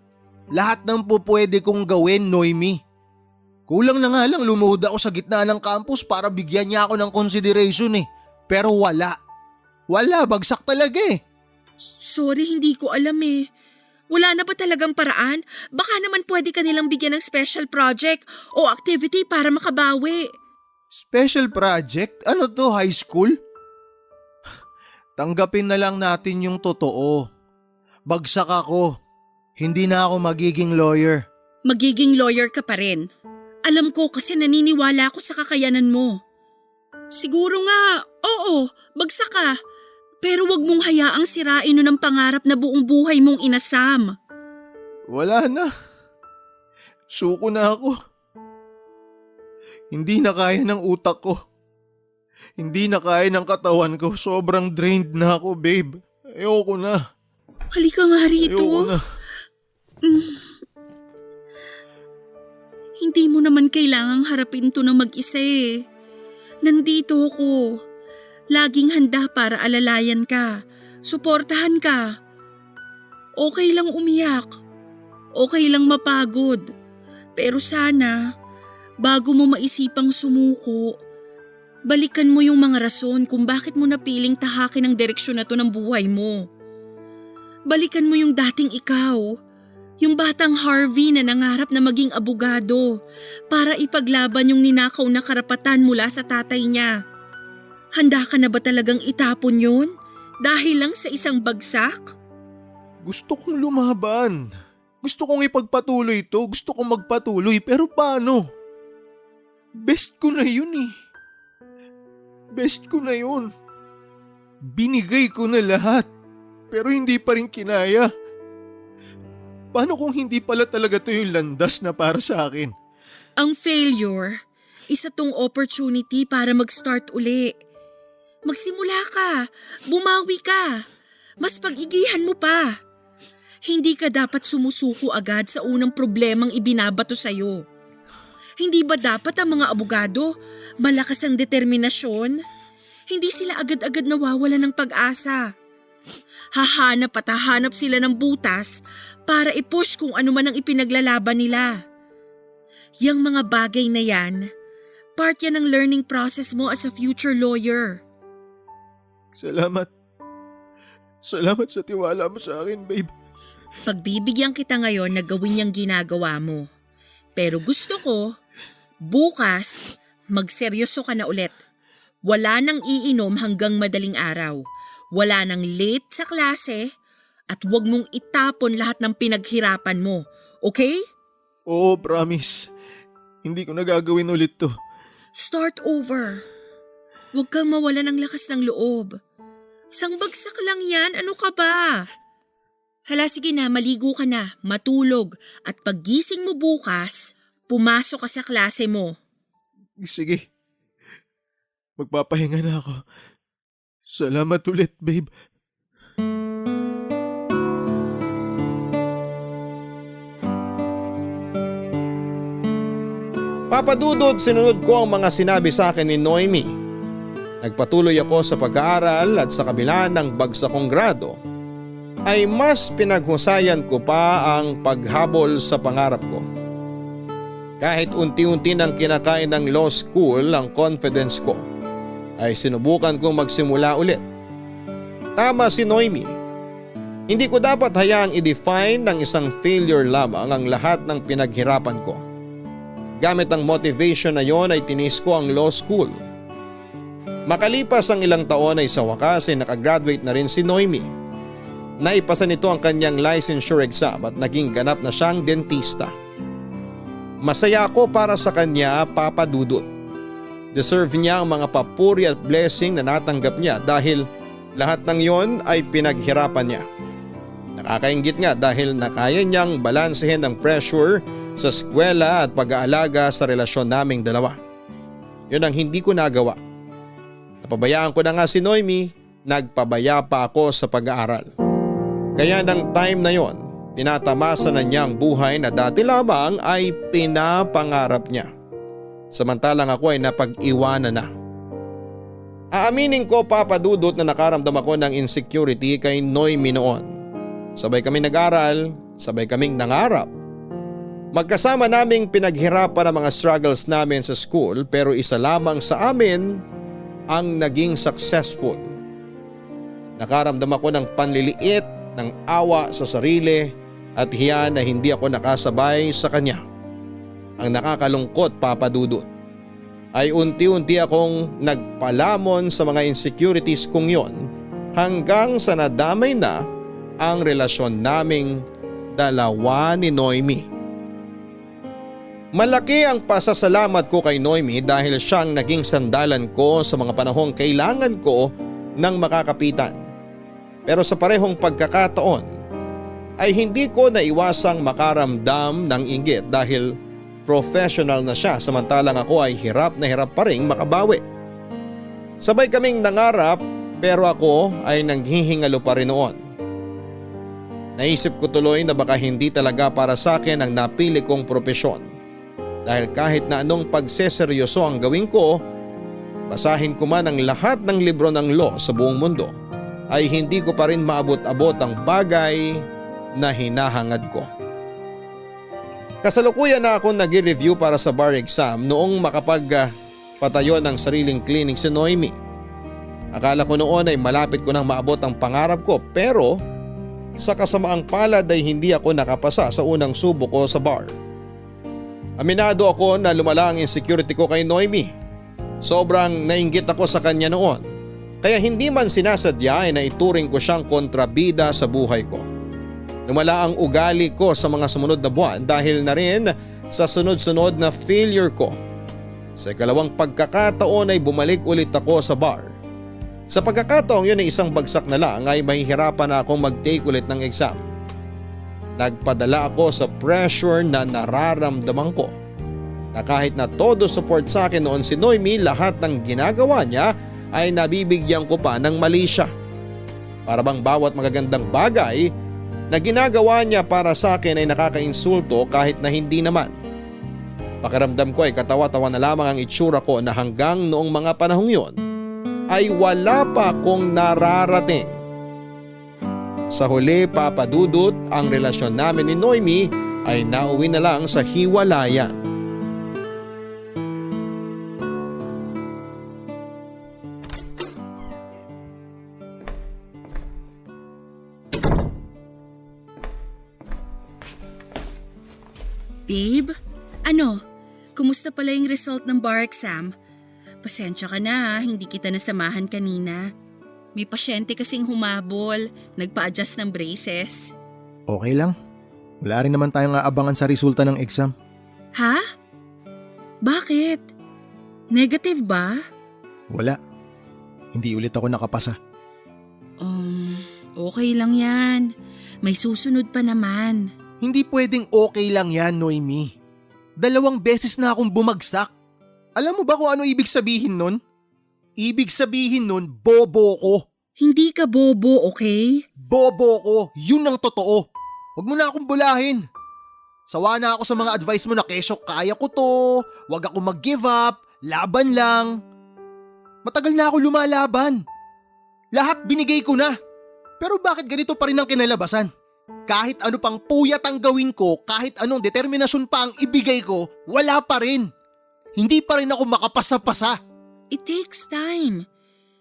Lahat ng pupwede kong gawin, Noemi. Kulang na nga lang lumuhod ako sa gitna ng campus para bigyan niya ako ng consideration Pero wala. Wala, bagsak talaga Sorry, hindi ko alam Wala na ba talagang paraan? Baka naman pwede ka nilang bigyan ng special project o activity para makabawi. Special project? Ano to, high school? Tanggapin na lang natin yung totoo. Bagsak ako. Hindi na ako magiging lawyer. Magiging lawyer ka pa rin. Alam ko kasi naniniwala ako sa kakayanan mo. Siguro nga, oo, bagsak ka. Pero wag mong hayaang sirain ng pangarap na buong buhay mong inasam. Wala na. Suko na ako. Hindi na kaya ng utak ko. Hindi na kaya ng katawan ko. Sobrang drained na ako, babe. Ayoko na. Halika nga rito. Ayoko na. Hindi mo naman kailangang harapin to na mag-isa Nandito ako. Laging handa para alalayan ka. Suportahan ka. Okay lang umiyak. Okay lang mapagod. Pero sana, bago mo maisipang sumuko, balikan mo yung mga rason kung bakit mo napiling tahakin ang direksyon na to ng buhay mo. Balikan mo yung dating ikaw. Yung batang Harvey na nangarap na maging abogado para ipaglaban yung ninakaw na karapatan mula sa tatay niya. Handa ka na ba talagang itapon yun? Dahil lang sa isang bagsak? Gusto kong lumaban. Gusto kong ipagpatuloy ito. Gusto kong magpatuloy. Pero paano? Best ko na yun eh. Best ko na yun. Binigay ko na lahat. Pero hindi pa rin kinaya. Paano kung hindi pala talaga ito yung landas na para sa akin? Ang failure, isa tong opportunity para mag-start uli. Magsimula ka, bumawi ka, mas pag-igihan mo pa. Hindi ka dapat sumusuko agad sa unang problemang ibinabato sa'yo. Hindi ba dapat ang mga abogado malakas ang determinasyon? Hindi sila agad-agad nawawala ng pag-asa. Hahanap at hahanap sila ng butas para i-push kung ano man ang ipinaglalaban nila. Yang mga bagay na yan, part yan ng learning process mo as a future lawyer. Salamat. Salamat sa tiwala mo sa akin, babe. Pagbibigyan kita ngayon na gawin yung ginagawa mo. Pero gusto ko, bukas, magseryoso ka na ulit. Wala nang iinom hanggang madaling araw. Wala nang late sa klase at huwag mong itapon lahat ng pinaghirapan mo. Okay? Oo, promise. Hindi ko na gagawin ulit to. Start over. Huwag kang mawala ng lakas ng loob. Isang bagsak lang yan, ano ka ba? Hala, sige na, maligo ka na, matulog at paggising mo bukas, pumasok ka sa klase mo. Sige. Magpapahinga na ako. Salamat ulit, babe. Papa Dudut, sinunod ko ang mga sinabi sa akin ni Noemi. Nagpatuloy ako sa pag-aaral at sa kabila ng bagsak kong grado, ay mas pinaghusayan ko pa ang paghabol sa pangarap ko. Kahit unti-unti nang kinakain ng law school ang confidence ko, ay sinubukan kong magsimula ulit. Tama si Noemi. Hindi ko dapat hayaang i-define ng isang failure lamang ang lahat ng pinaghirapan ko. Gamit ang motivation na yon ay tinis ko ang law school. Makalipas ang ilang taon ay sa wakas ay nakagraduate na rin si Noemi. Naipasa nito ang kanyang licensure exam at naging ganap na siyang dentista. Masaya ako para sa kanya, Papa Dudut. Deserve niya ang mga papuri at blessing na natanggap niya dahil lahat ng yon ay pinaghirapan niya. Nakakainggit nga dahil nakaya niyang balansehin ang pressure sa eskwela at pag-aalaga sa relasyon naming dalawa. Yun ang hindi ko nagawa. Napabayaan ko na nga si Noemi, nagpabaya pa ako sa pag-aaral. Kaya ng time na yon, tinatamasa na niya ang buhay na dati lamang ay pinapangarap niya. Samantalang ako ay napag-iwanan na. Aaminin ko, Papa Dudut, na nakaramdam ako ng insecurity kay Noemi noon. Sabay kami nag-aral, sabay kaming nangarap. Magkasama naming pinaghirapan ang mga struggles namin sa school pero isa lamang sa amin ang naging successful. Nakaramdam ako ng panliliit, ng awa sa sarili at hiya na hindi ako nakasabay sa kanya. Ang nakakalungkot, Papa Dudut, ay unti-unti akong nagpalamon sa mga insecurities kong yon hanggang sa nadamay na ang relasyon naming dalawa ni Noemi. Malaki ang pasasalamat ko kay Noemi dahil siyang naging sandalan ko sa mga panahong kailangan ko ng makakapitan. Pero sa parehong pagkakataon ay hindi ko naiwasang makaramdam ng inggit dahil professional na siya samantalang ako ay hirap na hirap pa rin makabawi. Sabay kaming nangarap pero ako ay nanghihingalo pa rin noon. Naisip ko tuloy na baka hindi talaga para sa akin ang napili kong propesyon. Dahil kahit na anong pagseseryoso ang gawin ko, basahin ko man ang lahat ng libro ng law sa buong mundo, ay hindi ko pa rin maabot-abot ang bagay na hinahangad ko. Kasalukuyan na ako nag-review para sa bar exam noong makapagpatayo ng sariling clinic si Noemi. Akala ko noon ay malapit ko nang maabot ang pangarap ko pero Sa kasamaang palad ay hindi ako nakapasa sa unang subok ko sa bar. Aminado ako na lumala ang insecurity ko kay Noemi. Sobrang nainggit ako sa kanya noon. Kaya hindi man sinasadya ay naituring ko siyang kontrabida sa buhay ko. Lumala ang ugali ko sa mga sumunod na buwan dahil na rin sa sunod-sunod na failure ko. Sa ikalawang pagkakataon ay bumalik ulit ako sa bar. Sa pagkakataong yun ay isang bagsak na lang ay mahihirapan na akong mag-take ulit ng exam. Nagpadala ako sa pressure na nararamdaman ko. Na kahit na todo support sa akin noon si Noemi, lahat ng ginagawa niya ay nabibigyan ko pa ng mali siya. Para bang bawat magagandang bagay na ginagawa niya para sa akin ay nakakainsulto kahit na hindi naman. Pakiramdam ko ay katawa-tawa na lamang ang itsura ko na hanggang noong mga panahong yon ay wala pa akong nararating. Sa huli, Papa Dudut, ang relasyon namin ni Noemi ay nauwi na lang sa hiwalayan. Babe, ano? Kumusta pala yung result ng bar exam? Pasensya ka na ha, hindi kita nasamahan kanina. May pasyente kasing humabol, nagpa-adjust ng braces. Okay lang. Wala rin naman tayong aabangan sa resulta ng exam. Ha? Bakit? Negative ba? Wala. Hindi ulit ako nakapasa. Okay lang yan. May susunod pa naman. Hindi pwedeng okay lang yan, Noemi. 2 beses na akong bumagsak. Alam mo ba kung ano ibig sabihin nun? Ibig sabihin nun, bobo ko. Hindi ka bobo, okay? Bobo ko, yun ang totoo. Huwag mo na akong bulahin. Sawa na ako sa mga advice mo na kesyo kaya ko to, huwag ako mag-give up, laban lang. Matagal na ako lumalaban. Lahat binigay ko na. Pero bakit ganito pa rin ang kinalabasan? Kahit ano pang puyat ang gawin ko, kahit anong determinasyon pa ang ibigay ko, wala pa rin. Hindi pa rin ako makapasa-pasa. It takes time.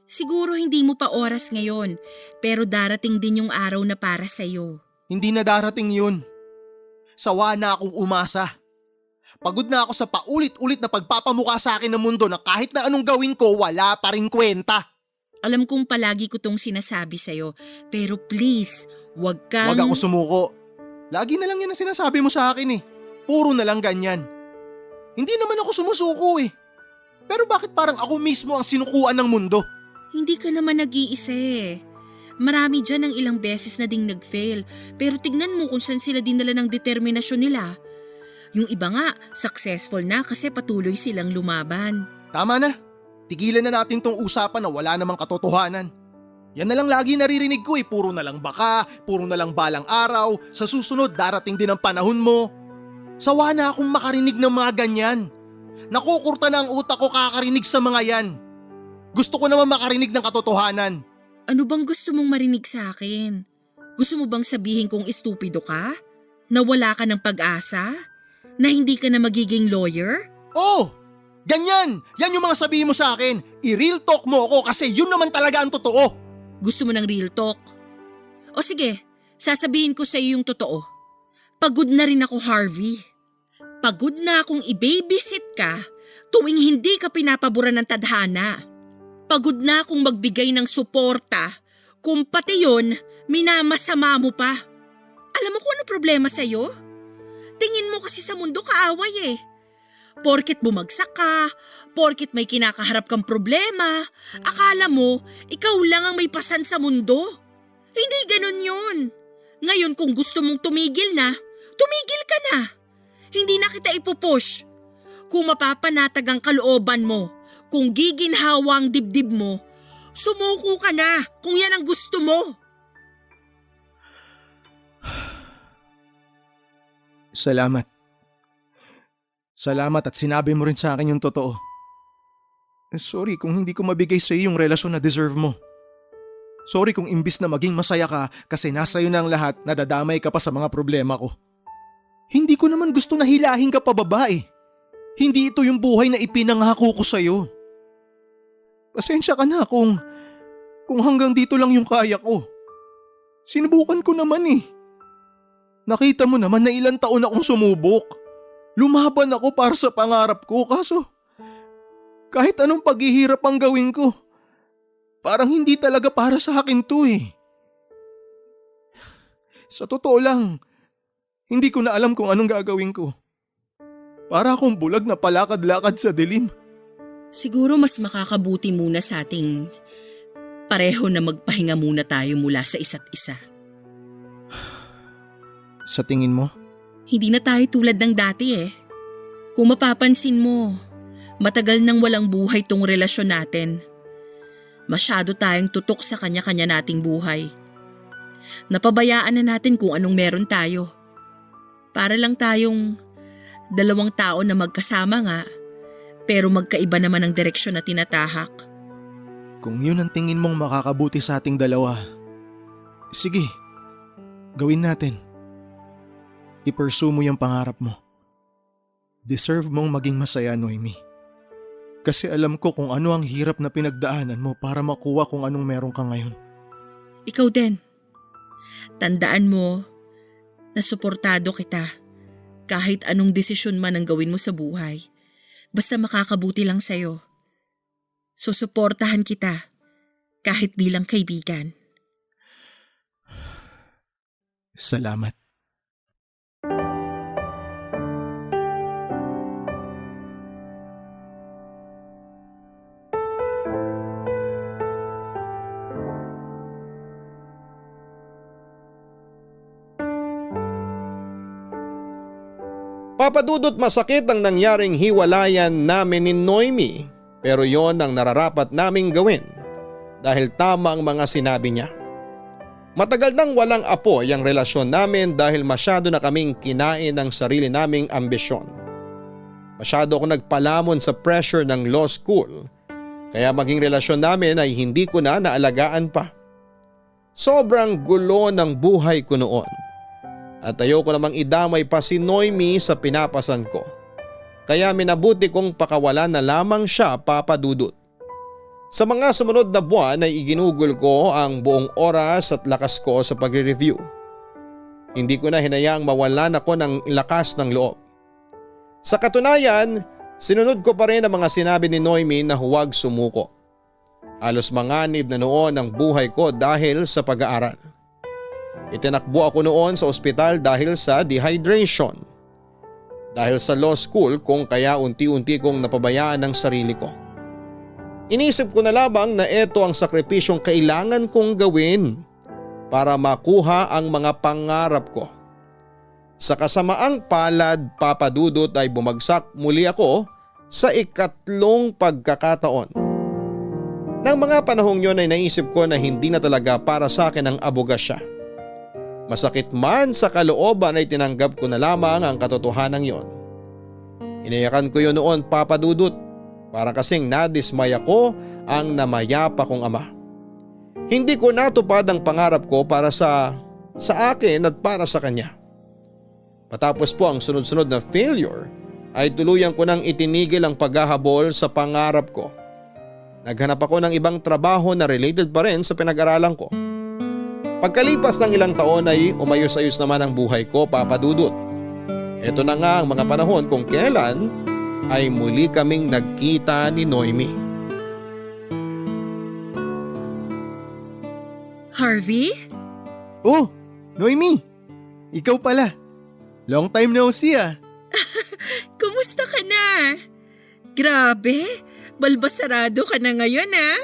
Siguro hindi mo pa oras ngayon, pero darating din yung araw na para sa'yo. Hindi na darating yun. Sawa na akong umasa. Pagod na ako sa paulit-ulit na pagpapamukha sa akin ng mundo na kahit na anong gawin ko, wala pa rin kwenta. Alam kong palagi ko tong sinasabi sa'yo, pero please, wag kang… Wag ako sumuko. Lagi na lang yan ang sinasabi mo sa akin eh. Puro na lang ganyan. Hindi naman ako sumusuko eh. Pero bakit parang ako mismo ang sinukuan ng mundo? Hindi ka naman nag-iisa eh. Marami dyan ang ilang beses na ding nag-fail, pero tignan mo kung saan sila dinala ng determinasyon nila. Yung iba nga, successful na kasi patuloy silang lumaban. Tama na. Tigilan na natin tong usapan na wala namang katotohanan. Yan na lang lagi naririnig ko eh. Puro na lang baka, puro na lang balang araw. Sa susunod, darating din ang panahon mo. Sawa na akong makarinig ng mga ganyan. Nakukurta na ang utak ko kakarinig sa mga yan. Gusto ko naman makarinig ng katotohanan. Ano bang gusto mong marinig sa akin? Gusto mo bang sabihin kong estupido ka? Na wala ka ng pag-asa? Na hindi ka na magiging lawyer? Oh! Ganyan! Yan yung mga sabihin mo sa akin. I-real talk mo ako kasi yun naman talaga ang totoo. Gusto mo ng real talk? O sige, sasabihin ko sa iyo yung totoo. Pagod na rin ako, Harvey. Pagod na akong i-babysit ka tuwing hindi ka pinapaboran ng tadhana. Pagod na akong magbigay ng suporta kung pati yun, minamasama mo pa. Alam mo kung ano problema sa'yo? Tingin mo kasi sa mundo kaaway eh. Porket bumagsak ka, porket may kinakaharap kang problema, akala mo ikaw lang ang may pasan sa mundo. Hindi ganun yun. Ngayon kung gusto mong tumigil na, tumigil ka na. Hindi na kita ipupush. Kung mapapanatag ang kalooban mo, kung giginhawa ang dibdib mo, sumuko ka na kung yan ang gusto mo. Salamat. Salamat at sinabi mo rin sa akin yung totoo. Sorry kung hindi ko mabigay sa iyo yung relasyon na deserve mo. Sorry kung imbis na maging masaya ka kasi nasa iyo na ang lahat, nadadamay ka pa sa mga problema ko. Hindi ko naman gusto na hilahin ka pa babae. Hindi ito yung buhay na ipinangako ko sa iyo. Pasensya ka na kung hanggang dito lang yung kaya ko. Sinubukan ko naman eh. Nakita mo naman na ilang taon akong sumubok. Lumaban ako para sa pangarap ko kaso kahit anong paghihirap ang gawin ko, parang hindi talaga para sa akin to eh. Sa totoo lang, hindi ko na alam kung anong gagawin ko. Para akong bulag na palakad-lakad sa dilim. Siguro mas makakabuti muna sa ating pareho na magpahinga muna tayo mula sa isa't isa. Sa tingin mo? Hindi na tayo tulad ng dati eh. Kung mapapansin mo, matagal nang walang buhay tong relasyon natin. Masyado tayong tutok sa kanya-kanya nating buhay. Napabayaan na natin kung anong meron tayo. Para lang tayong dalawang tao na magkasama nga, pero magkaiba naman ang direksyon na tinatahak. Kung yun ang tingin mong makakabuti sa ating dalawa, sige, gawin natin. I-pursue mo yung pangarap mo. Deserve mong maging masaya, Noemi. Kasi alam ko kung ano ang hirap na pinagdaanan mo para makuha kung anong meron ka ngayon. Ikaw din. Tandaan mo na suportado kita kahit anong desisyon man ang gawin mo sa buhay. Basta makakabuti lang sa'yo. Susuportahan kita kahit bilang kaibigan. Salamat. Papadudot masakit ang nangyaring hiwalayan namin ni Noemi, pero yon ang nararapat naming gawin dahil tama ang mga sinabi niya. Matagal nang walang apoy ang relasyon namin dahil masyado na kaming kinain ng sarili naming ambisyon. Masyado ako nagpalamon sa pressure ng law school, kaya maging relasyon namin ay hindi ko na naalagaan pa. Sobrang gulo ng buhay ko noon. At ayoko namang idamay pa si Noemi sa pinapasan ko. Kaya minabuti kong pakawalan na lamang siya, Papa Dudut. Sa mga sumunod na buwan ay iginugol ko ang buong oras at lakas ko sa pagre-review. Hindi ko na hinayaang mawalan ako ng lakas ng loob. Sa katunayan, sinunod ko pa rin ang mga sinabi ni Noemi na huwag sumuko. Halos manganib na noon ang buhay ko dahil sa pag-aaral. Itinakbo ako noon sa ospital dahil sa dehydration. Dahil sa law school kung kaya unti-unti kong napabayaan ang sarili ko. Inisip ko na lamang na ito ang sakripisyong kailangan kong gawin para makuha ang mga pangarap ko. Sa kasamaang palad, Papa Dudut, ay bumagsak muli ako sa ikatlong pagkakataon. Nang mga panahong yon ay naisip ko na hindi na talaga para sa akin ang abogasya. Masakit man sa kalooban ay tinanggap ko na lamang ang katotohanan yon. Inayakan ko yun noon, Papa Dudut, para kasing nadismay ako ang namayapa kong ama. Hindi ko natupad ang pangarap ko para sa akin at para sa kanya. Matapos po ang sunod-sunod na failure ay tuluyan ko nang itinigil ang paghahabol sa pangarap ko. Naghanap ako ng ibang trabaho na related pa rin sa pinag-aralan ko. Pagkalipas ng ilang taon ay umayos-ayos naman ang buhay ko, Papa Dudut. Ito na nga ang mga panahon kung kailan ay muli kaming nagkita ni Noemi. Harvey? Oh, Noemi! Ikaw pala. Long time no see ah. Kumusta ka na? Grabe, balbasarado ka na ngayon ah.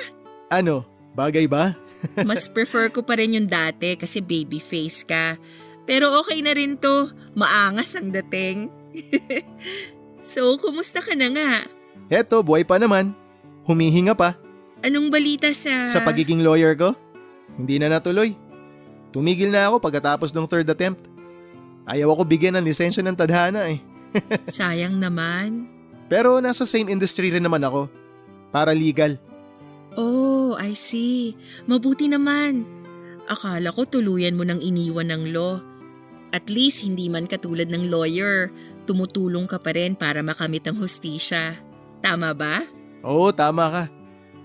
Ano, bagay ba? Mas prefer ko pa rin yung dati kasi baby face ka. Pero okay na rin to, maangas ang dating. So, kumusta ka na nga? Eto, buhay pa naman. Humihinga pa. Anong balita sa… Sa pagiging lawyer ko, hindi na natuloy. Tumigil na ako pagkatapos ng third attempt. Ayaw ako bigyan ng lisensya ng tadhana eh. Sayang naman. Pero nasa same industry rin naman ako. Para legal. Oh, I see. Mabuti naman. Akala ko tuluyan mo nang iniwan ng law. At least hindi man katulad ng lawyer, tumutulong ka pa rin para makamit ang hustisya. Tama ba? Oo, tama ka.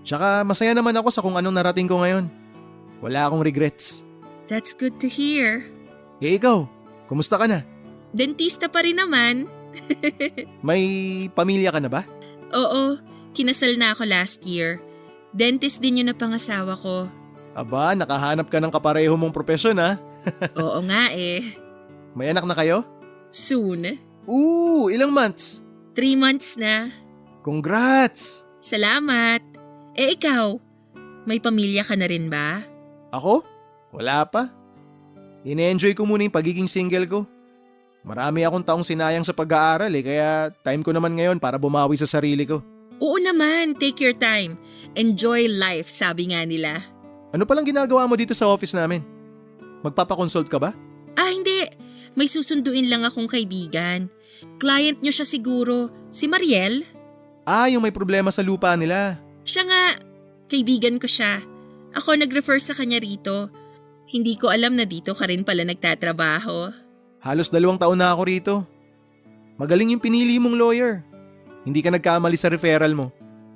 Tsaka masaya naman ako sa kung anong narating ko ngayon. Wala akong regrets. That's good to hear. Eh ikaw, kumusta ka na? Dentista pa rin naman. May pamilya ka na ba? Oo, kinasal na ako last year. Dentist din yun na pangasawa ko. Aba, nakahanap ka ng kapareho mong propesyon ha? Oo nga eh. May anak na kayo? Soon. Ilang months? 3 months na. Congrats! Salamat. Eh ikaw, may pamilya ka na rin ba? Ako? Wala pa. Ine-enjoy ko muna yung pagiging single ko. Marami akong taong sinayang sa pag-aaral kaya time ko naman ngayon para bumawi sa sarili ko. Oo naman, take your time. Enjoy life, sabi nga nila. Ano palang ginagawa mo dito sa office namin? Magpapakonsult ka ba? Hindi. May susunduin lang akong kaibigan. Client nyo siya siguro. Si Mariel? Yung may problema sa lupa nila. Siya nga. Kaibigan ko siya. Ako nag-refer sa kanya rito. Hindi ko alam na dito ka rin pala nagtatrabaho. Halos 2 taon na ako rito. Magaling yung pinili mong lawyer. Hindi ka nagkamali sa referral mo.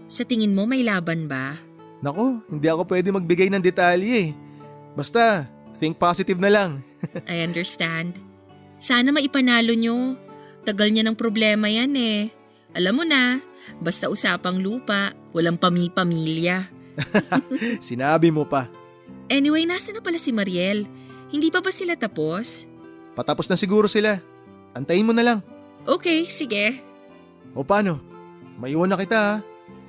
Sa tingin mo may laban ba? Nako, hindi ako pwede magbigay ng detalye. Basta, think positive na lang. I understand. Sana maipanalo nyo. Tagal niya ng problema yan eh. Alam mo na, basta usapang lupa, walang pamilya. Sinabi mo pa. Anyway, nasa na pala si Mariel? Hindi pa ba sila tapos? Patapos na siguro sila. Antayin mo na lang. Okay, sige. O paano? Maiwan na kita ha.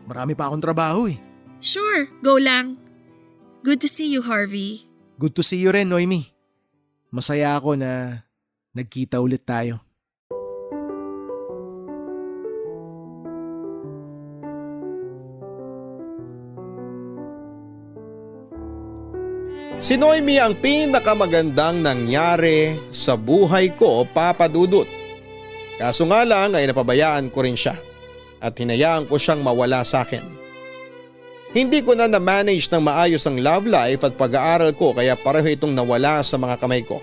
Marami pa akong trabaho eh. Sure, go lang. Good to see you, Harvey. Good to see you rin, Noemi. Masaya ako na nagkita ulit tayo. Si Noemi ang pinakamagandang nangyari sa buhay ko, Papa Dudut. Kaso nga lang ay napabayaan ko rin siya at hinayaan ko siyang mawala sa akin. Hindi ko na na-manage ng maayos ang love life at pag-aaral ko kaya pareho itong nawala sa mga kamay ko.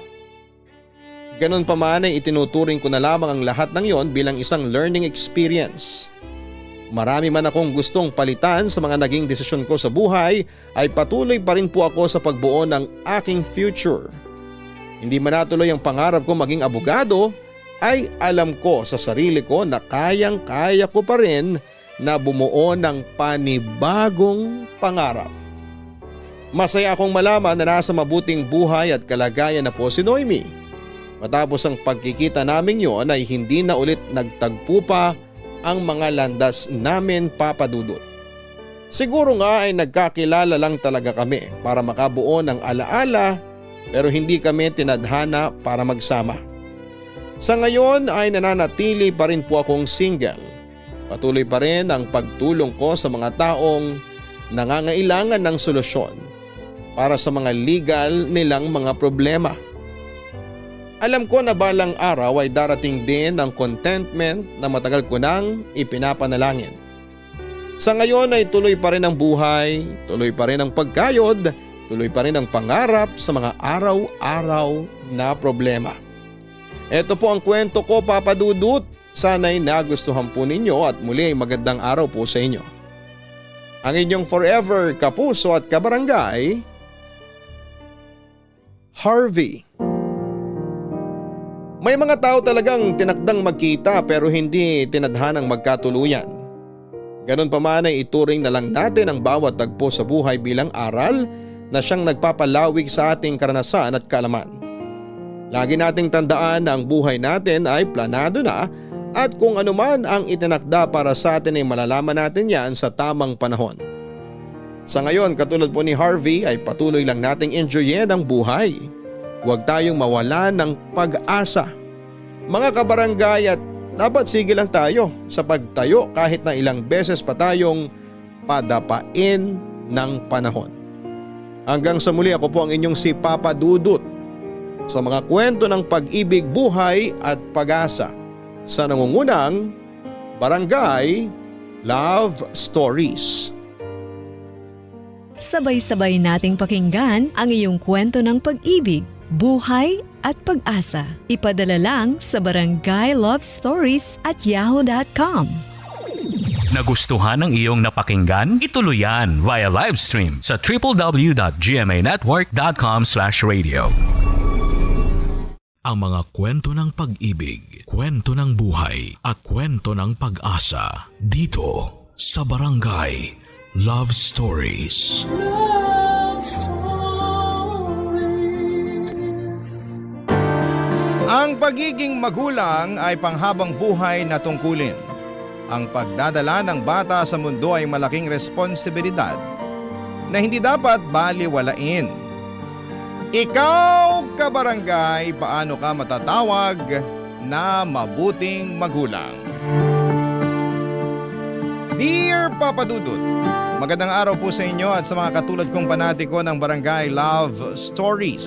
Ganun pa man ay itinuturing ko na lamang ang lahat ng yon bilang isang learning experience. Marami man akong gustong palitan sa mga naging desisyon ko sa buhay ay patuloy pa rin po ako sa pagbuo ng aking future. Hindi man natuloy ang pangarap ko maging abogado ay alam ko sa sarili ko na kayang-kaya ko pa rin na bumuo ng panibagong pangarap. Masaya akong malaman na nasa mabuting buhay at kalagayan na po si Noemi. Matapos ang pagkikita namin yon ay hindi na ulit nagtagpo pa ang mga landas namin, Papa Dudut. Siguro nga ay nagkakilala lang talaga kami para makabuo ng alaala pero hindi kami tinadhana para magsama. Sa ngayon ay nananatili pa rin po akong single. Patuloy pa rin ang pagtulong ko sa mga taong nangangailangan ng solusyon para sa mga legal nilang mga problema. Alam ko na balang araw ay darating din ang contentment na matagal ko nang ipinapanalangin. Sa ngayon ay tuloy pa rin ang buhay, tuloy pa rin ang pagkayod, tuloy pa rin ang pangarap sa mga araw-araw na problema. Ito po ang kwento ko, Papa Dudut. Sana'y nagustuhan po ninyo at muli magandang araw po sa inyo. Ang inyong forever kapuso at kabarangay, Harvey. May mga tao talagang tinakdang magkita pero hindi tinadhanang magkatuluyan. Ganon pa man ay ituring na lang natin ang bawat tagpo sa buhay bilang aral na siyang nagpapalawig sa ating karanasan at kaalaman. Lagi nating tandaan na ang buhay natin ay planado na at kung anuman ang itinakda para sa atin ay malalaman natin yan sa tamang panahon. Sa ngayon, katulad po ni Harvey ay patuloy lang nating enjoyin ang buhay. Huwag tayong mawala ng pag-asa. Mga kabarangay at dapat sige lang tayo sa pagtayo kahit na ilang beses pa tayong padapain ng panahon. Hanggang sa muli, ako po ang inyong si Papa Dudut sa mga kwento ng pag-ibig, buhay at pag-asa sa nangungunang Barangay Love Stories. Sabay-sabay nating pakinggan ang iyong kwento ng pag-ibig, buhay at pag-asa. Ipadala lang sa barangaylovestories@yahoo.com. Nagustuhan ng iyong napakinggan? Ituloy yan via live stream sa www.gmanetwork.com/radio. Ang mga kwento ng pag-ibig, kwento ng buhay at kwento ng pag-asa dito sa Barangay Love Stories. Love Stories. Ang pagiging magulang ay panghabang buhay na tungkulin. Ang pagdadala ng bata sa mundo ay malaking responsibilidad na hindi dapat baliwalain. Ikaw, kabarangay, paano ka matatawag na mabuting magulang? Dear Papa Dudut, magandang araw po sa inyo at sa mga katulad kong panatiko ng Barangay Love Stories.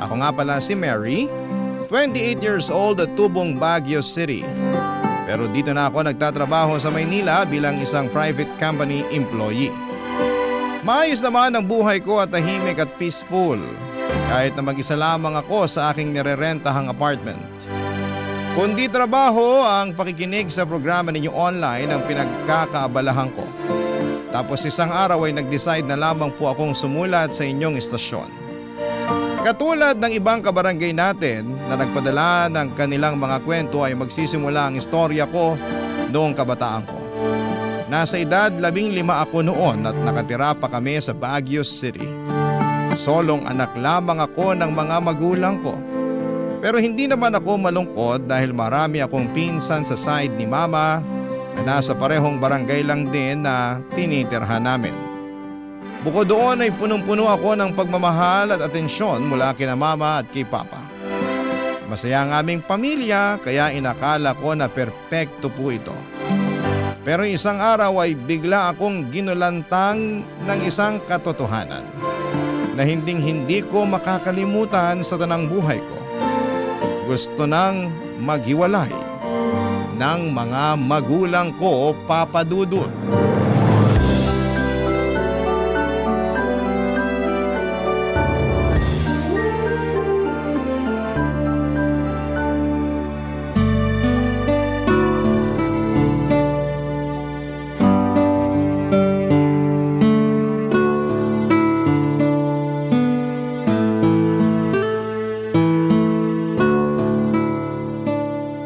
Ako nga pala si Mary, 28 years old at tubong Baguio City. Pero dito na ako nagtatrabaho sa Maynila bilang isang private company employee. Maayos naman ang buhay ko at tahimik at peaceful. Kahit na mag-isa lamang ako sa aking nirerentahang apartment. Kundi trabaho ang pakikinig sa programa ninyo online ang pinagkakaabalahan ko. Tapos isang araw ay nag-decide na lamang po akong sumulat sa inyong istasyon. Katulad ng ibang kabarangay natin na nagpadala ng kanilang mga kwento ay magsisimula ang istorya ko noong kabataan ko. Nasa edad 15 ako noon at nakatira pa kami sa Baguio City. Solong anak lamang ako ng mga magulang ko. Pero hindi naman ako malungkot dahil marami akong pinsan sa side ni mama na nasa parehong barangay lang din na tinitirhan namin. Bukod doon ay punong-puno ako ng pagmamahal at atensyon mula kina mama at kay papa. Masaya ang aming pamilya kaya inakala ko na perpekto po ito. Pero isang araw ay bigla akong ginulantang ng isang katotohanan na hindi ko makakalimutan sa tanang buhay ko. Gusto nang maghiwalay ng mga magulang ko, Papa Dudut.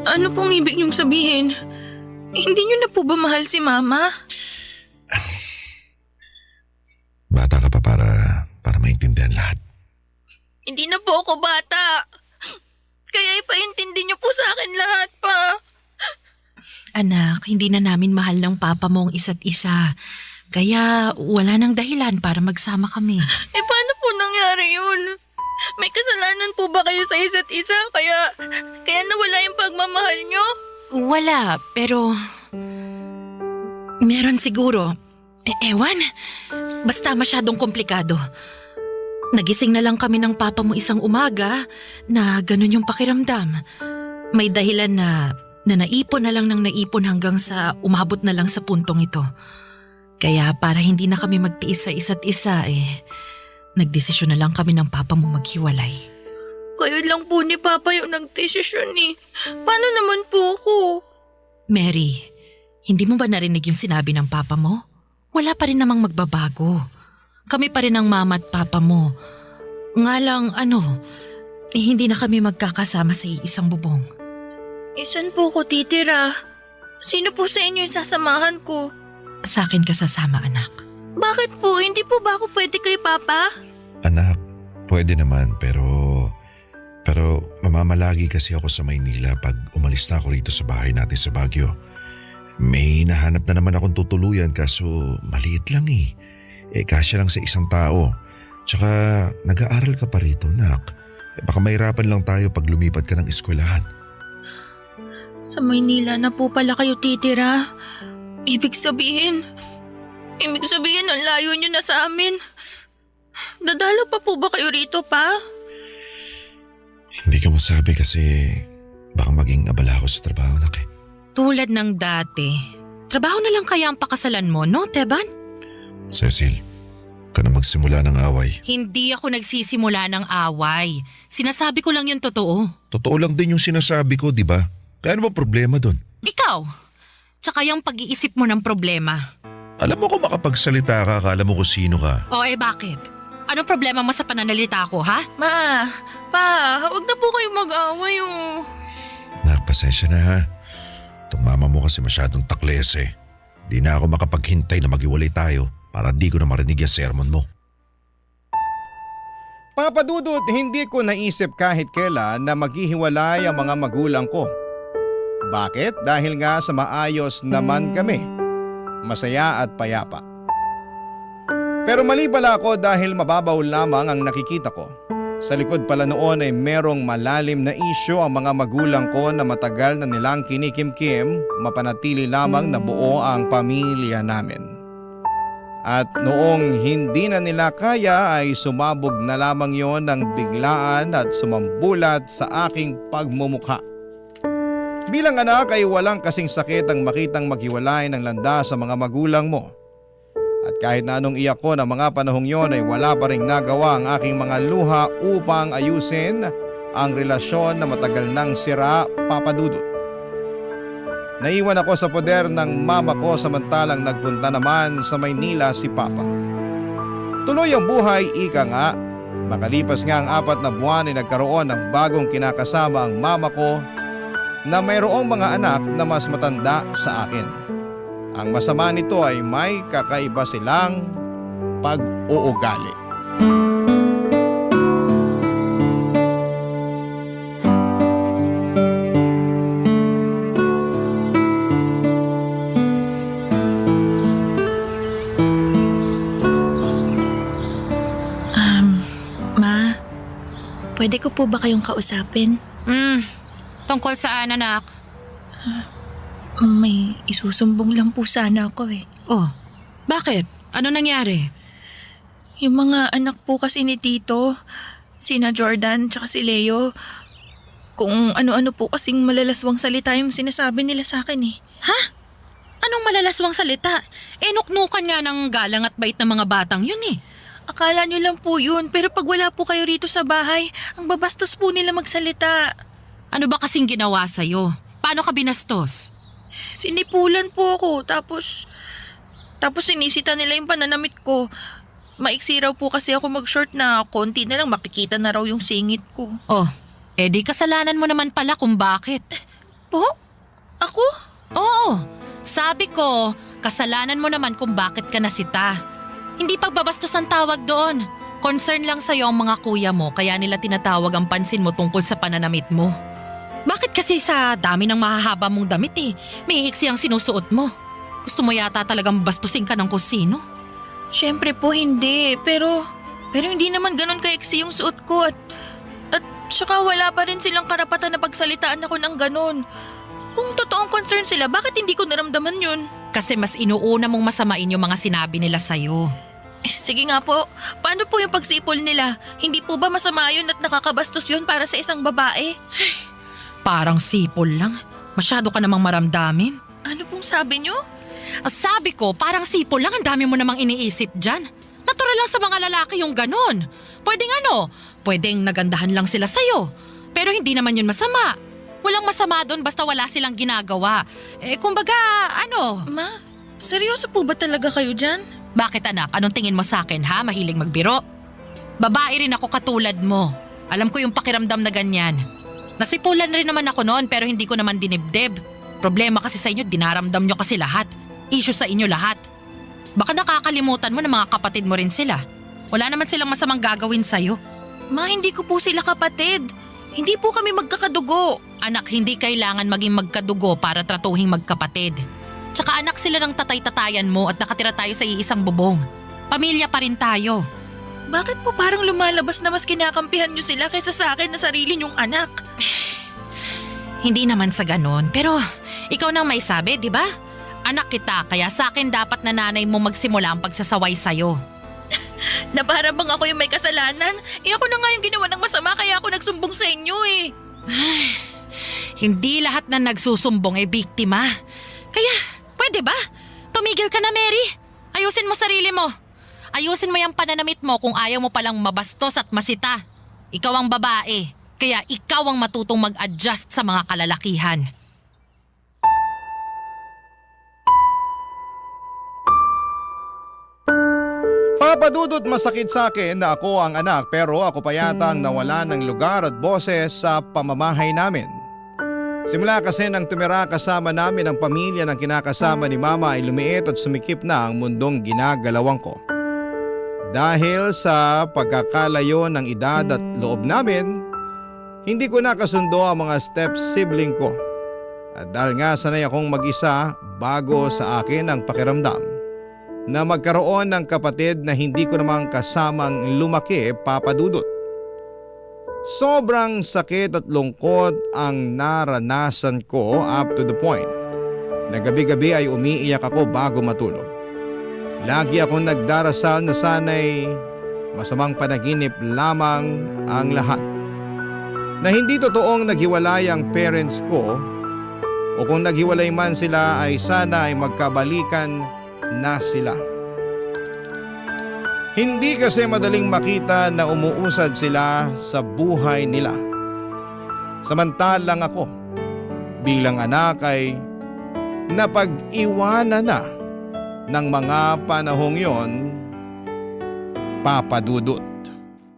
Ano pong ibig niyong sabihin? Hindi niyo na po ba mahal si Mama? Bata ka pa para maintindihan lahat. Hindi na po ako bata. Kaya ipaintindi niyo po sa akin lahat pa. Anak, hindi na namin mahal ng papa mo ang isa't isa. Kaya wala nang dahilan para magsama kami. Paano po nangyari yun? May kasalanan po ba kayo sa isa't isa? Kaya nawala yung pagmamahal niyo? Wala, pero meron siguro. Ewan, basta masyadong komplikado. Nagising na lang kami ng papa mo isang umaga na ganun yung pakiramdam. May dahilan na naipon na lang ng naipon hanggang sa umabot na lang sa puntong ito. Kaya para hindi na kami magtiis sa isa't isa nagdesisyon na lang kami ng papa mo maghiwalay. Kayo lang po ni Papa yung nagdesisyon eh. Paano naman po ako? Mary, hindi mo ba narinig yung sinabi ng papa mo? Wala pa rin namang magbabago. Kami pa rin ang mama at papa mo. Nga lang hindi na kami magkakasama sa isang bubong. Isan po ko titira? Sino po sa inyo yung sasamahan ko? Sa akin ka sasama, anak. Bakit po? Hindi po ba ako pwede kay Papa? Anak, pwede naman pero mamamalagi kasi ako sa Maynila pag umalis na ako rito sa bahay natin sa Baguio. May nahanap na naman akong tutuluyan kaso maliit lang eh. Kasya lang sa isang tao. Tsaka nag-aaral ka pa rito, nak. Baka mahirapan lang tayo pag lumipat ka ng eskwelahan. Sa Maynila na po pala kayo titira. Ibig sabihin ang layo niyo na sa amin. Dadalo pa po ba kayo rito, Pa? Hindi ka masabi kasi baka maging abala ako sa trabaho, nak eh. Tulad ng dati. Trabaho na lang kaya ang pakasalan mo, no, Teban? Cecil, ka na magsimula ng away. Hindi ako nagsisimula ng away. Sinasabi ko lang yung totoo. Totoo lang din yung sinasabi ko, di ba? Kaya ano ba problema doon? Ikaw, Tsaka yung pag-iisip mo ng problema. Alam mo kung makapagsalita ka, akala mo kung sino ka. O bakit? Anong problema mo sa pananalita ko, ha? Ma, pa, huwag na po kayong mag-away Nak, pasensya na ha. Itong mama mo kasi masyadong takles eh. Di na ako makapaghintay na maghiwalay tayo para di ko na marinig yung sermon mo. Mga padudot, hindi ko naisip kahit kailan na maghihiwalay ang mga magulang ko. Bakit? Dahil nga sa maayos naman kami. Masaya at payapa. Pero mali pala ako dahil mababaw lamang ang nakikita ko. Sa likod pala noon ay merong malalim na isyu ang mga magulang ko na matagal na nilang kinikimkim, mapanatili lamang na buo ang pamilya namin. At noong hindi na nila kaya ay sumabog na lamang yon ng biglaan at sumambulat sa aking pagmumukha. Bilang anak ay walang kasing sakit ang makitang maghiwalay ng landas sa mga magulang mo. At kahit na anong iyak ko ng mga panahong yon ay wala pa ring nagawa ang aking mga luha upang ayusin ang relasyon na matagal nang sira, Papa Dudut. Naiwan ako sa poder ng mama ko samantalang nagpunta naman sa Maynila si Papa. Tuloy ang buhay, ika nga. Makalipas nga ang 4 na buwan ay nagkaroon ng bagong kinakasama ang mama ko na mayroong mga anak na mas matanda sa akin. Ang masama nito ay may kakaiba silang pag-uugali. Ma, pwede ko po ba kayong kausapin? Tungkol saan, anak? May isusumbong lang po sana ako Oh, bakit? Ano nangyari? Yung mga anak po kasi ni Tito, sina Jordan tsaka si Leo, kung ano-ano po kasing malalaswang salita yung sinasabi nila sa akin Ha? Anong malalaswang salita? Nuknukan nga ng galang at bait ng mga batang yun Akala nyo lang po yun, pero pag wala po kayo rito sa bahay, ang babastos po nila magsalita. Ano ba kasing ginawa sa'yo? Paano ka binastos? Sinipulan po ako, tapos sinisita nila yung pananamit ko. Maiksi raw po kasi ako mag-short na konti na lang makikita na raw yung singit ko. Oh, di kasalanan mo naman pala kung bakit. Po? Ako? Oo, sabi ko, kasalanan mo naman kung bakit ka nasita. Hindi pagbabastos ang tawag doon. Concern lang sa'yo ang mga kuya mo kaya nila tinatawag ang pansin mo tungkol sa pananamit mo. Bakit kasi sa dami ng mahahaba mong damit may iksi ang sinusuot mo? Gusto mo yata talagang bastusin ka ng kusino? Siyempre po hindi, pero hindi naman ganun kaiksi yung suot ko at saka wala pa rin silang karapatan na pagsalitaan ako ng ganun. Kung totoong concern sila, bakit hindi ko naramdaman yun? Kasi mas inuuna mong masamain yung mga sinabi nila sa'yo. Sige nga po, paano po yung pagsipol nila? Hindi po ba masama yun at nakakabastos yun para sa isang babae? Parang sipol lang. Masyado ka namang maramdamin. Ano pong sabi nyo? Sabi ko, parang sipol lang. Ang dami mo namang iniisip dyan. Natural lang sa mga lalaki yung ganon. Pwedeng nagandahan lang sila sa'yo. Pero hindi naman yun masama. Walang masama doon basta wala silang ginagawa. Kumbaga, Ma, seryoso po ba talaga kayo dyan? Bakit anak? Anong tingin mo sa akin ha? Mahilig magbiro? Babae rin ako katulad mo. Alam ko yung pakiramdam na ganyan. Nasipulan rin naman ako noon pero hindi ko naman dinibdib. Problema kasi sa inyo, dinaramdam nyo kasi lahat. Issue sa inyo lahat. Baka nakakalimutan mo na mga kapatid mo rin sila. Wala naman silang masamang gagawin sa'yo. Ma, hindi ko po sila kapatid. Hindi po kami magkakadugo. Anak, hindi kailangan maging magkadugo para tratuhing magkapatid. Tsaka anak sila ng tatay-tatayan mo at nakatira tayo sa iisang bubong. Pamilya pa rin tayo. Bakit po parang lumalabas na mas kinakampihan nyo sila kaysa sa akin na sarili nyong anak? Hindi naman sa ganon, pero ikaw nang may sabi, di ba? Anak kita, kaya sa akin dapat na nanay mo magsimula ang pagsasaway sa'yo. Na para bang ako yung may kasalanan? Ako na nga yung ginawa ng masama kaya ako nagsumbong sa inyo Hindi lahat na nagsusumbong biktima. Kaya, pwede ba? Tumigil ka na, Mary. Ayusin mo sarili mo. Ayusin mo yung pananamit mo kung ayaw mo palang mabastos at masita. Ikaw ang babae, kaya ikaw ang matutong mag-adjust sa mga kalalakihan. Papadudot, masakit sa akin na ako ang anak pero ako pa yata ang nawala ng lugar at boses sa pamamahay namin. Simula kasi nang tumira kasama namin ang pamilya ng kinakasama ni Mama ay lumiit at sumikip na ang mundong ginagalawan ko. Dahil sa pagkakalayo ng edad at loob namin, hindi ko nakasundo ang mga step sibling ko. At dahil nga sanay akong mag-isa, bago sa akin ang pakiramdam na magkaroon ng kapatid na hindi ko namang kasamang lumaki, Papadudot. Sobrang sakit at lungkot ang naranasan ko up to the point na gabi-gabi ay umiiyak ako bago matulog. Lagi akong nagdarasal na sana'y masamang panaginip lamang ang lahat. Na hindi totoong naghiwalay ang parents ko o kung naghiwalay man sila ay sana ay magkabalikan na sila. Hindi kasi madaling makita na umuusad sila sa buhay nila. Samantalang ako bilang anak ay napag-iwanan na ng mga panahong yon, Papadudot.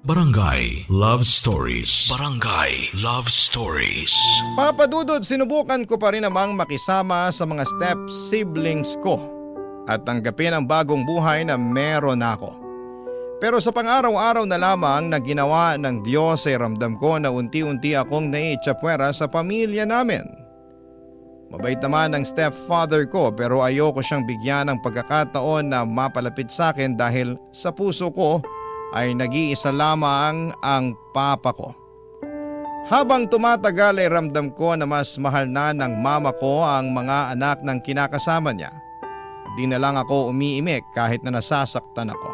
Barangay Love Stories. Barangay Love Stories. Papadudot, sinubukan ko pa rin namang makisama sa mga step siblings ko at tanggapin ang bagong buhay na meron ako. Pero sa pang-araw-araw na lamang na ginawa ng Diyos ay ramdam ko na unti-unti akong naiitsapwera sa pamilya namin. Mabait naman ang stepfather ko pero ayoko siyang bigyan ng pagkakataon na mapalapit sa akin dahil sa puso ko ay nag-iisa lamang ang papa ko. Habang tumatagal ay ramdam ko na mas mahal na ng mama ko ang mga anak ng kinakasama niya. Di na lang ako umiimik kahit na nasasaktan ako.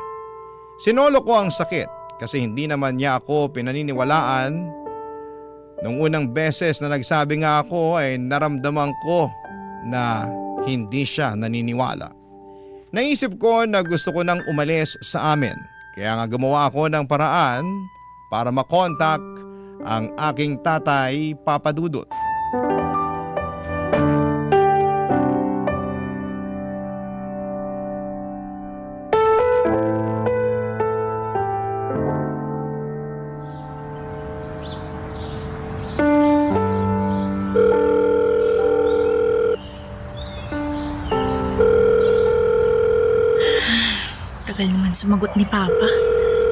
Sinolo ko ang sakit kasi hindi naman niya ako pinaniniwalaan. Nung unang beses na nagsabi nga ako ay naramdaman ko na hindi siya naniniwala. Naisip ko na gusto ko nang umalis sa amin. Kaya nga gumawa ako ng paraan para makontak ang aking tatay, Papadudot. Tagal naman sumagot ni Papa.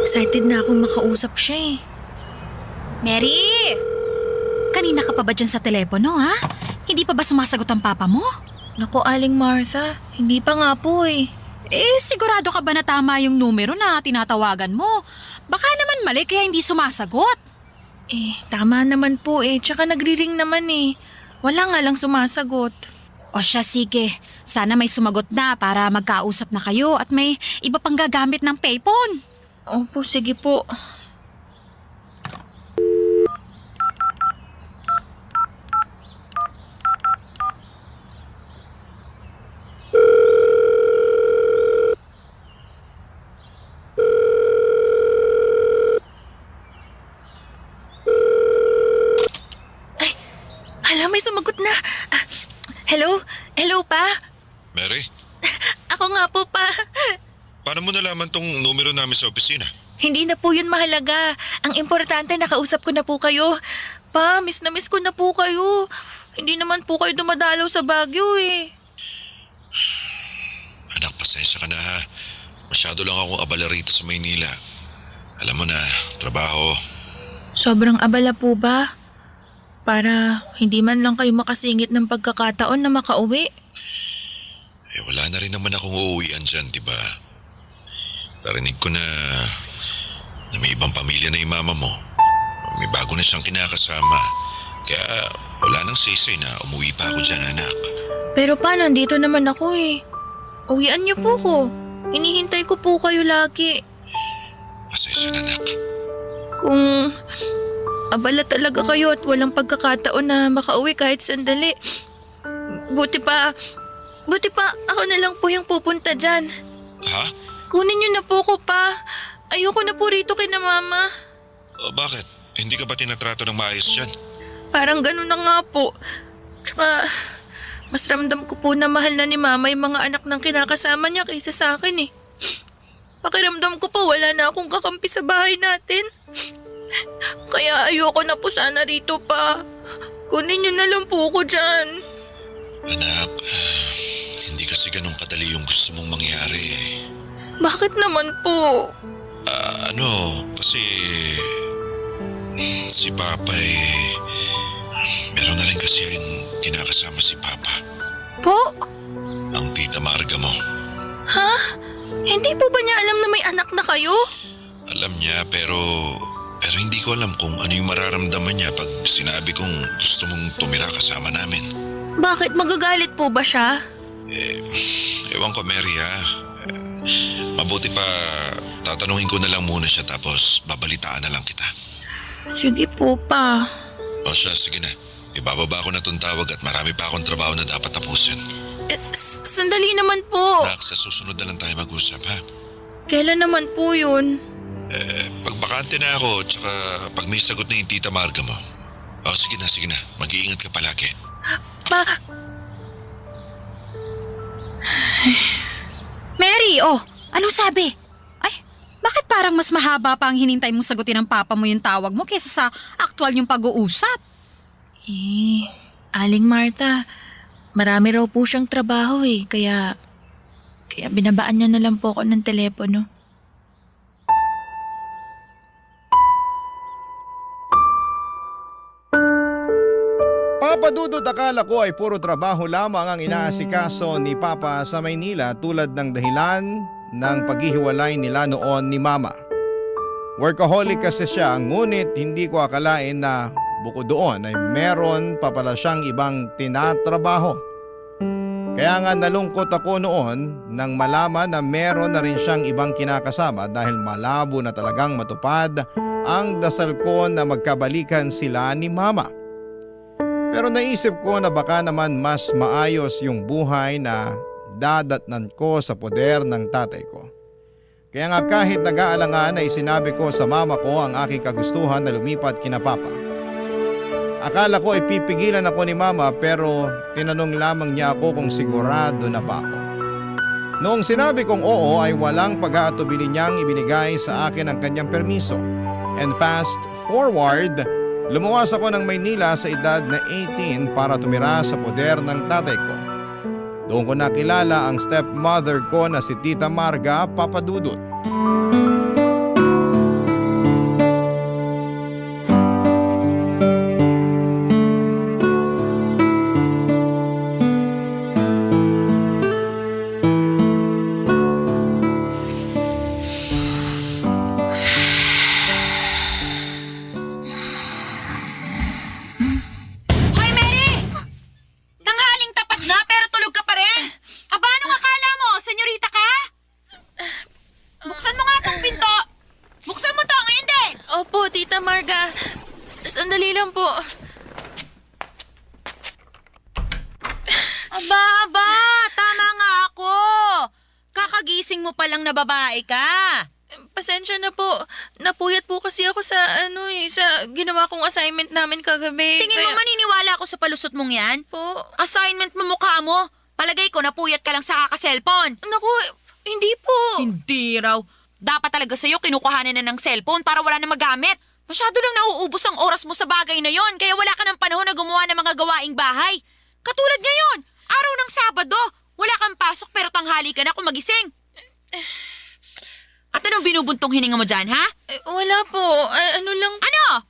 Excited na akong makausap siya eh. Mary! Kanina ka pa ba dyan sa telepono, ha? Hindi pa ba sumasagot ang papa mo? Naku, Aling Martha, hindi pa nga po eh. Sigurado ka ba na tama yung numero na tinatawagan mo? Baka naman mali kaya hindi sumasagot. Tama naman po eh. Tsaka nagri-ring naman eh. Wala nga lang sumasagot. O siya, sige. Sana may sumagot na para magkausap na kayo at may iba pang gagamit ng payphone. Opo, sige po. Hala, may sumagot na. Hello? Hello, Pa? Mary, Ako nga po, Pa. paano mo nalaman tong numero namin sa opisina? Hindi na po yun mahalaga. Ang importante, nakausap ko na po kayo. Pa, miss na miss ko na po kayo. Hindi naman po kayo dumadalaw sa Baguio eh. Anak, pasensya ka na ha. Masyado lang akong abala rito sa Maynila. Alam mo na, trabaho. Sobrang abala po ba? Para hindi man lang kayo makasingit ng pagkakataon na makauwi. Wala na rin naman akong uuwian dyan, di ba? Narinig ko na may ibang pamilya na yung mama mo. May bago na siyang kinakasama. Kaya wala nang saysay na umuwi pa ako dyan, anak. Pero pa, nandito naman ako eh. Uwian niyo po ko. Hinihintay ko po kayo lagi. Pasensya na, anak. Kung abala talaga kayo at walang pagkakataon na makauwi kahit sandali. Buti pa ako na lang po yung pupunta dyan. Ha? Kunin niyo na po ko, Pa. Ayoko na po rito kay na Mama. Bakit? Hindi ka ba tinatrato ng maayos dyan? Parang ganun na nga po. Tsaka, mas ramdam ko po na mahal na ni Mama yung mga anak ng kinakasama niya kaysa sa akin eh. Pakiramdam ko pa wala na akong kakampi sa bahay natin. Kaya ayoko na po sana rito pa. Kunin niyo na lang po ako dyan. Anak, hindi kasi ganun kadali yung gusto mong mangyari. Bakit naman po? Kasi si Papa meron na rin kasi kinakasama si Papa. Po? Ang tita Marga mo. Ha? Hindi po ba niya alam na may anak na kayo? Alam niya pero hindi ko alam kung ano yung mararamdaman niya pag sinabi kong gusto mong tumira kasama namin. Bakit magagalit po ba siya? Ewan ko, Mary ha. Mabuti pa tatanungin ko na lang muna siya tapos babalitaan na lang kita. Sige po pa. O siya, sige na. Ibababa ko na tong tawag at marami pa akong trabaho na dapat tapusin. Sandali naman po. Nak, sa susunod na lang tayo mag-usap ha. Kailan naman po yun? Pag bakante na ako tsaka pag may sagot na yung tita Marga mo. O sige na. Mag-iingat ka palagi. Mary, anong sabi? Ay, bakit parang mas mahaba pa ang hinintay mong sagutin ng papa mo yung tawag mo kaysa sa aktwal yung pag-uusap? Aling Martha, marami raw po siyang trabaho kaya binabaan niya na lang po ako ng telepono. Papa Dudut, akala ko ay puro trabaho lamang ang inaasikaso ni Papa sa Maynila tulad ng dahilan ng paghihiwalay nila noon ni Mama. Workaholic kasi siya, ngunit hindi ko akalain na bukod doon ay meron pa pala siyang ibang tinatrabaho. Kaya nga nalungkot ako noon nang malaman na meron na rin siyang ibang kinakasama dahil malabo na talagang matupad ang dasal ko na magkabalikan sila ni Mama. Pero naisip ko na baka naman mas maayos yung buhay na dadatnan ko sa poder ng tatay ko. Kaya nga kahit nag-aalangan ay sinabi ko sa mama ko ang aking kagustuhan na lumipat kina Papa. Akala ko ay pipigilan ako ni Mama pero tinanong lamang niya ako kung sigurado na ba ako. Noong sinabi kong oo ay walang pag-aatubili niyang ibinigay sa akin ang kanyang permiso. And fast forward, lumuwas ako ng Maynila sa edad na 18 para tumira sa poder ng tatay ko. Doon ko nakilala ang stepmother ko na si Tita Marga, Papa Dudut. Hoy, Mary! Tanghaling tapat na pero tulog ka pa rin. Aba, anong akala mo? Senyorita ka? Buksan mo nga tong pinto. Buksan mo to, ngayon din. Opo, Tita Marga. Sandali lang po. Aba, tama nga ako. Kakagising mo palang na babae ka. Pasensya na po. Napuyat po kasi ako sa sa ginawa kong assignment namin kagabi. Tingin mo maniniwala ako sa palusot mong yan? po? Assignment mo mukha mo. Palagay ko napuyat ka lang sa kaka-cellphone. Naku, hindi po. Hindi raw. Dapat talaga sa'yo kinukuhanan na ng cellphone para wala na magamit. Masyado lang nauubos ang oras mo sa bagay na yon kaya wala ka ng panahon na gumawa ng mga gawaing bahay. Katulad ngayon, araw ng Sabado, wala kang pasok pero tanghali ka na kung magising. At anong binubuntong hininga mo dyan, ha? Wala po. Ano lang? Ano?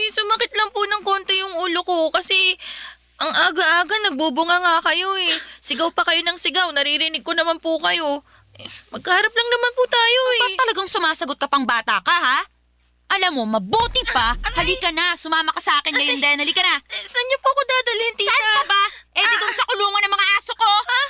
Sumakit lang po ng konti yung ulo ko kasi ang aga-aga nagbubunga nga kayo Sigaw pa kayo ng sigaw, naririnig ko naman po kayo. Magkaharap lang naman po tayo Ba't talagang sumasagot ka pang bata ka, ha? Alam mo, mabuti pa. Halika na, sumama ka sa akin ngayon din. Halika na. Saan niyo po ako dadalhin, tita? Saan pa ba? Di doon sa kulungan ng mga aso ko. Ha?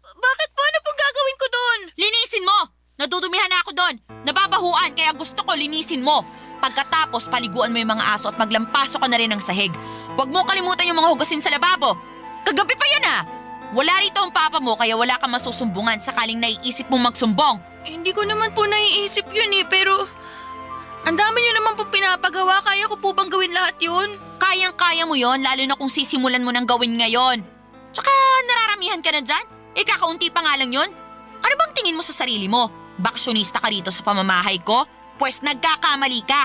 Bakit po? Ano pong gagawin ko doon? Linisin mo. Nadudumihan na ako doon. Nababahuan, kaya gusto ko linisin mo. Pagkatapos, paliguan mo yung mga aso at maglampaso ka na rin ng sahig. Huwag mo kalimutan yung mga hugasin sa lababo. Kagabi pa yun, ha? Wala rito ang papa mo kaya wala kang masusumbungan sakaling naiisip mong magsumbong. Hindi ko naman po naiisip yun pero ang dami niyo naman po pinapagawa. Kaya ko po bang gawin lahat yun? Kayang-kaya mo yon lalo na kung sisimulan mo ng gawin ngayon. Tsaka nararamihan ka na dyan? Kakaunti pa nga lang yun. Ano bang tingin mo sa sarili mo? Baksyonista ka rito sa pamamahay ko? Pwes nagkakamali ka.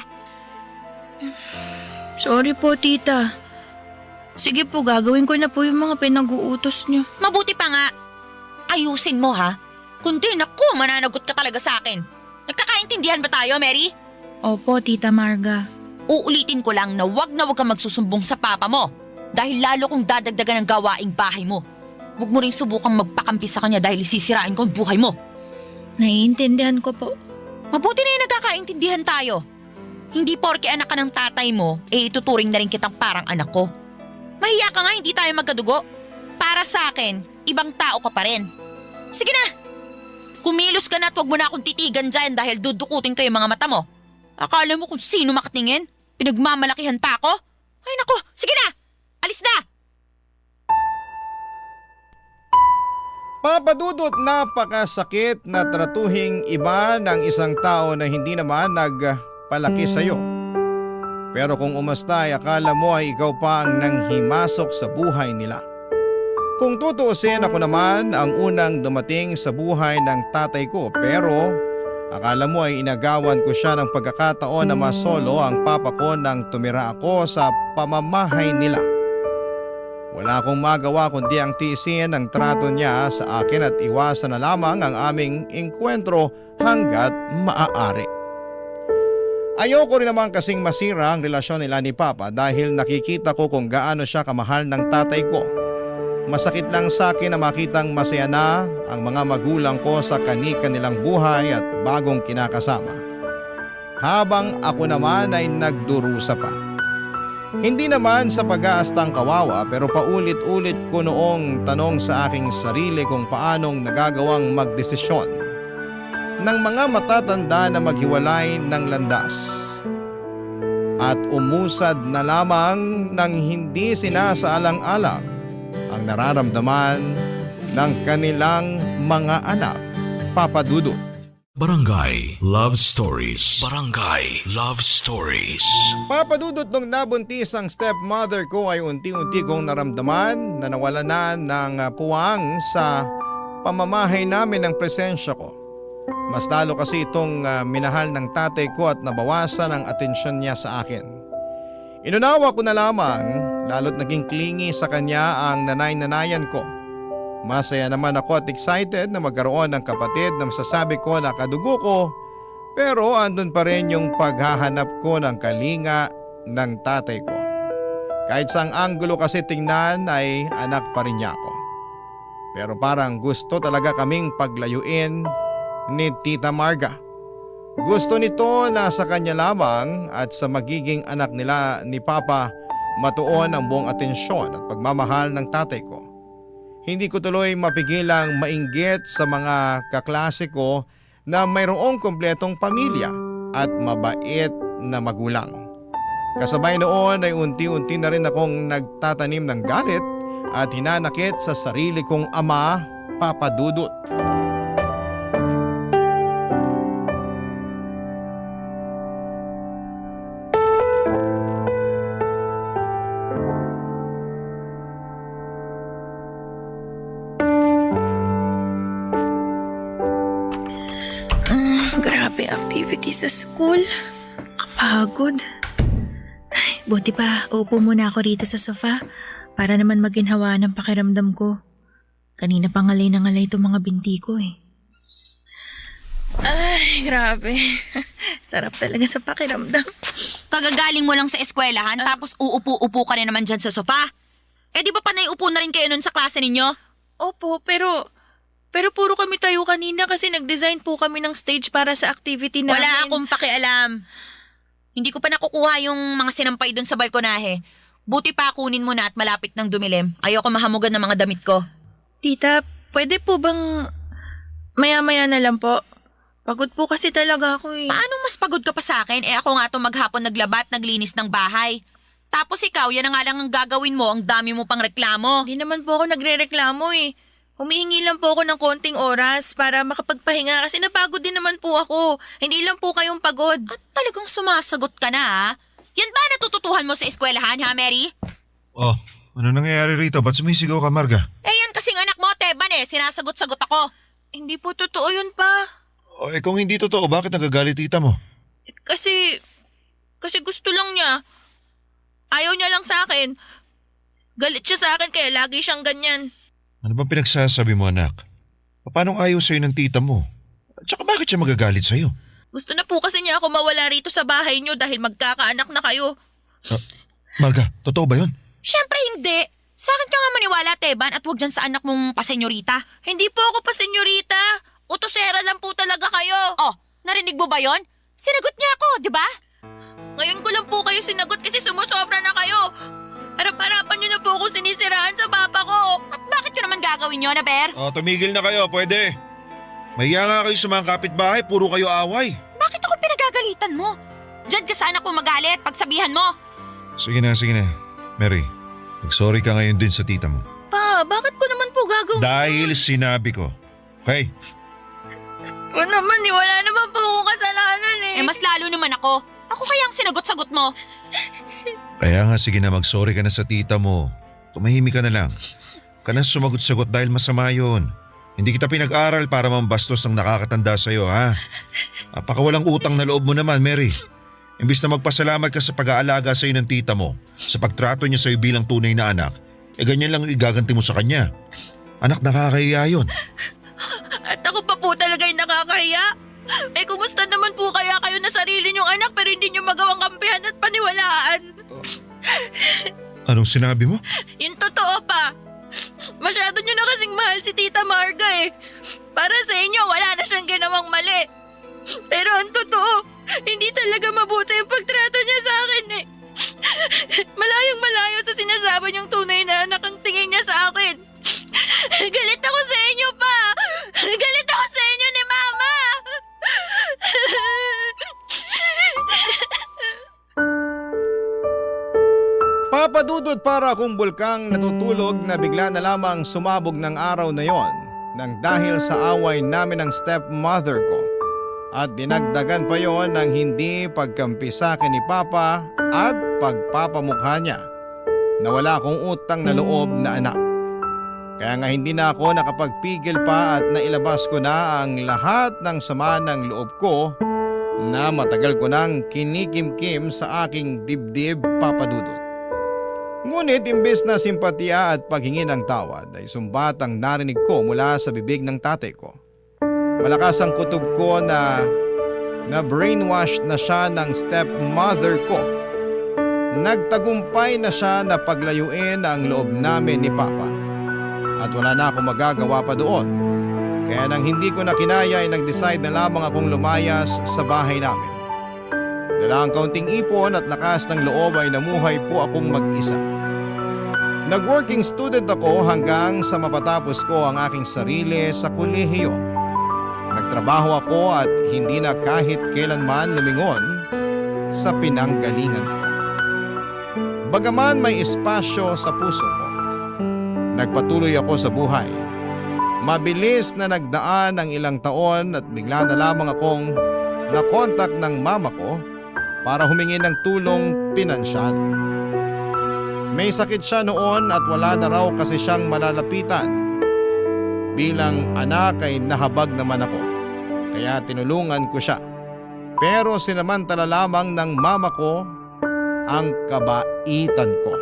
Sorry po, tita. Sige po, gagawin ko na po yung mga pinag-uutos niyo. Mabuti pa nga. Ayusin mo ha. Kundi naku, mananagot ka talaga sa akin. Nagkakaintindihan ba tayo, Mary? Opo, Tita Marga. Uulitin ko lang na wag kang magsusumbong sa papa mo. Dahil lalo kong dadagdagan ng gawaing bahay mo. Huwag mo rin subukang magpakampi sa kanya dahil sisirain ko ang buhay mo. Naiintindihan ko po. Mabuti na yung nagkakaintindihan tayo. Hindi porke anak ka ng tatay mo, ituturing na rin kitang parang anak ko. Mahiya ka nga, hindi tayo magkadugo. Para sa akin, ibang tao ka pa rin. Sige na! Kumilos ka na at huwag mo na akong titigan dyan dahil dudukutin ko yung mga mata mo. Akala mo kung sino makatingin? Pinagmamalakihan pa ako? Ay nako, sige na! Alis na! Papadudot, napakasakit na tratuhing iba ng isang tao na hindi naman nagpalaki sa'yo. Pero kung umasta ay akala mo ay ikaw pa ang nanghimasok sa buhay nila. Kung tutuusin, ako naman ang unang dumating sa buhay ng tatay ko, pero akala mo ay inagawan ko siya ng pagkakataon na masolo ang papa ko nang tumira ako sa pamamahay nila. Wala akong magawa kundi ang tiisin ang trato niya sa akin at iwasan na lamang ang aming engkwentro hanggat maaari. Ayoko rin naman kasing masira ang relasyon nila ni Papa dahil nakikita ko kung gaano siya kamahal ng tatay ko. Masakit lang sa akin na makitang masaya na ang mga magulang ko sa kani-kanilang buhay at bagong kinakasama. Habang ako naman ay nagdurusa pa. Hindi naman sa pag-aastang kawawa pero paulit-ulit ko noong tanong sa aking sarili kung paanong nagagawang magdesisyon ng mga matatanda na maghiwalay ng landas at umusad na lamang ng hindi sinasaalang-alang ang nararamdaman ng kanilang mga anak. Papa Dudut. Barangay Love Stories. Barangay Love Stories. Papa Dudut, nung nabuntis ang stepmother ko ay unti-unti kong naramdaman na nawala na ng puwang sa pamamahay namin ng presensya ko. Mas lalo kasi itong minahal ng tatay ko at nabawasan ang atensyon niya sa akin. Inunawa ko na lamang, lalo't naging clingy sa kanya ang nanay-nanayan ko. Masaya naman ako at excited na magkaroon ng kapatid na masasabi ko na kadugo ko, pero andun pa rin yung paghahanap ko ng kalinga ng tatay ko. Kahit saang anggulo kasi tingnan ay anak pa rin niya ako. Pero parang gusto talaga kaming paglayuin ni Tita Marga. Gusto nito na sa kanya lamang at sa magiging anak nila ni Papa matuon ang buong atensyon at pagmamahal ng tatay ko. Hindi ko tuloy mapigilang mainggit sa mga kaklase ko na mayroong kumpletong pamilya at mabait na magulang. Kasabay noon ay unti-unti na rin akong nagtatanim ng galit at hinanakit sa sarili kong ama, Papa Dudut. Grabe activity sa school. Kapagod. Ay, buti pa, upo muna ako rito sa sofa para naman maginhawa ng pakiramdam ko. Kanina pa ngalay na ngalay itong mga binti ko eh. Ay, grabe. Sarap talaga sa pakiramdam. Kagagaling mo lang sa eskwelahan tapos uupo-upo ka rin naman dyan sa sofa. Eh di ba panay upo na rin kayo nun sa klase ninyo? Opo, pero puro kami tayo kanina kasi nag-design po kami ng stage para sa activity namin. Wala akong pakialam. Hindi ko pa nakukuha yung mga sinampay dun sa balkonahe. Buti pa kunin mo na at malapit ng dumilim. Ayoko mahamugan ng mga damit ko. Tita, pwede po bang maya-maya na lang po? Pagod po kasi talaga ako eh. Paano mas pagod ka pa sa akin? Eh ako nga itong maghapon naglaba at naglinis ng bahay. Tapos ikaw, yan na nga lang ang gagawin mo, ang dami mo pang reklamo. Hindi naman po ako nagre-reklamo eh. Humihingi lang po ako ng konting oras para makapagpahinga kasi napagod din naman po ako. Hindi lang po kayong pagod. At talagang sumasagot ka na ha? Yan ba natututuhan mo sa eskwelahan ha, Mary? Oh, ano nangyayari rito? Ba't sumisigaw ka, Marga? Eh yan kasing anak mo, Teban eh. Sinasagot-sagot ako. Hindi po totoo yun pa. O kung hindi totoo, bakit nagagalit tita mo? Kasi gusto lang niya. Ayaw niya lang sa akin. Galit siya sa akin kaya lagi siyang ganyan. Ano ba pinagsasabi mo, anak? Paano ayaw sa'yo ng tita mo? At saka bakit siya magagalit sa'yo? Gusto na po kasi niya ako mawala rito sa bahay niyo dahil magkakaanak na kayo. Marga, totoo ba yun? Siyempre hindi. Sa akin ka nga maniwala, Teban, at huwag dyan sa anak mong pasenyorita. Hindi po ako pa senyorita. Utosera lang po talaga kayo. Oh, narinig mo ba yon? Sinagot niya ako, di ba? Ngayon ko lang po kayo sinagot kasi sumusobra na kayo. Harap-harapan niyo na po ako sinisiraan sa papa ko. At bakit ko naman gagawin yun, Aber? O, tumigil na kayo, pwede. Mahiya nga kayo sa mga kapitbahay, puro kayo away. Bakit ako pinagagalitan mo? Diyan ka sa anak mo magalit, pagsabihan mo. Sige na. Mary, mag-sorry ka ngayon din sa tita mo. Pa, bakit ko naman po gagawin? Dahil sinabi ko. Okay? O naman wala naman po akong kasalanan eh. Mas lalo naman ako. Ako kaya ang sinagot-sagot mo. Kaya nga, sige na, mag-sorry ka na sa tita mo. Tumahimik ka na lang. Ka na sumagot-sagot dahil masama yun. Hindi kita pinag-aral para mambastos ng nakakatanda sa'yo, ha? Napakawalang utang na loob mo naman, Mary. Imbis na magpasalamat ka sa pag-aalaga sa'yo ng tita mo, sa pagtrato niya sa'yo bilang tunay na anak, ganyan lang igaganti mo sa kanya. Anak, nakakahiya yun. At ako pa po talaga yung nakakahiya. Kumusta naman po kaya kayo na sarili niyong anak pero hindi niyo magawang kampihan at paniwalaan? Anong sinabi mo? Yung totoo pa. Masyado niyo na kasing mahal si Tita Marga eh. Para sa inyo, wala na siyang ginawang mali. Pero ang totoo, hindi talaga mabuti yung pagtrato niya sa akin eh. Malayong malayo sa sinasabi niyong tunay na anak ang tingin niya sa akin. Galit ako sa inyo pa. Galit ako sa inyo ni Mama. Papadudod para akong bulkang natutulog na bigla na lamang sumabog ng araw na yon nang dahil sa away namin ng stepmother ko. At dinagdagan pa yon ng hindi pagkampi sa akin ni Papa at pagpapamukha niya na wala akong utang na loob na anak. Kaya nga hindi na ako nakapagpigil pa at nailabas ko na ang lahat ng sama ng loob ko na matagal ko nang kinikimkim sa aking dibdib, Papadudod. Ngunit imbes na simpatya at paghingi ng tawad ay sumbat ang narinig ko mula sa bibig ng tatay ko. Malakas ang kutob ko na brainwash na siya ng stepmother ko. Nagtagumpay na siya na paglayuin ang loob namin ni Papa. At wala na akong magagawa pa doon. Kaya nang hindi ko na kinaya ay nag-decide na lamang akong lumayas sa bahay namin. Dala ang kaunting ipon at lakas ng loob ay namuhay po akong mag-isa. Nag-working student ako hanggang sa mapatapos ko ang aking sarili sa kolehiyo. Nagtrabaho ako at hindi na kahit kailanman lumingon sa pinanggalingan ko. Bagaman may espasyo sa puso ko, nagpatuloy ako sa buhay. Mabilis na nagdaan ang ilang taon at bigla na lamang akong nakontak ng mama ko para humingi ng tulong pinansyal. May sakit siya noon at wala na raw kasi siyang malalapitan. Bilang anak ay nahabag naman ako, kaya tinulungan ko siya. Pero sinamantala lamang ng mama ko ang kabaitan ko.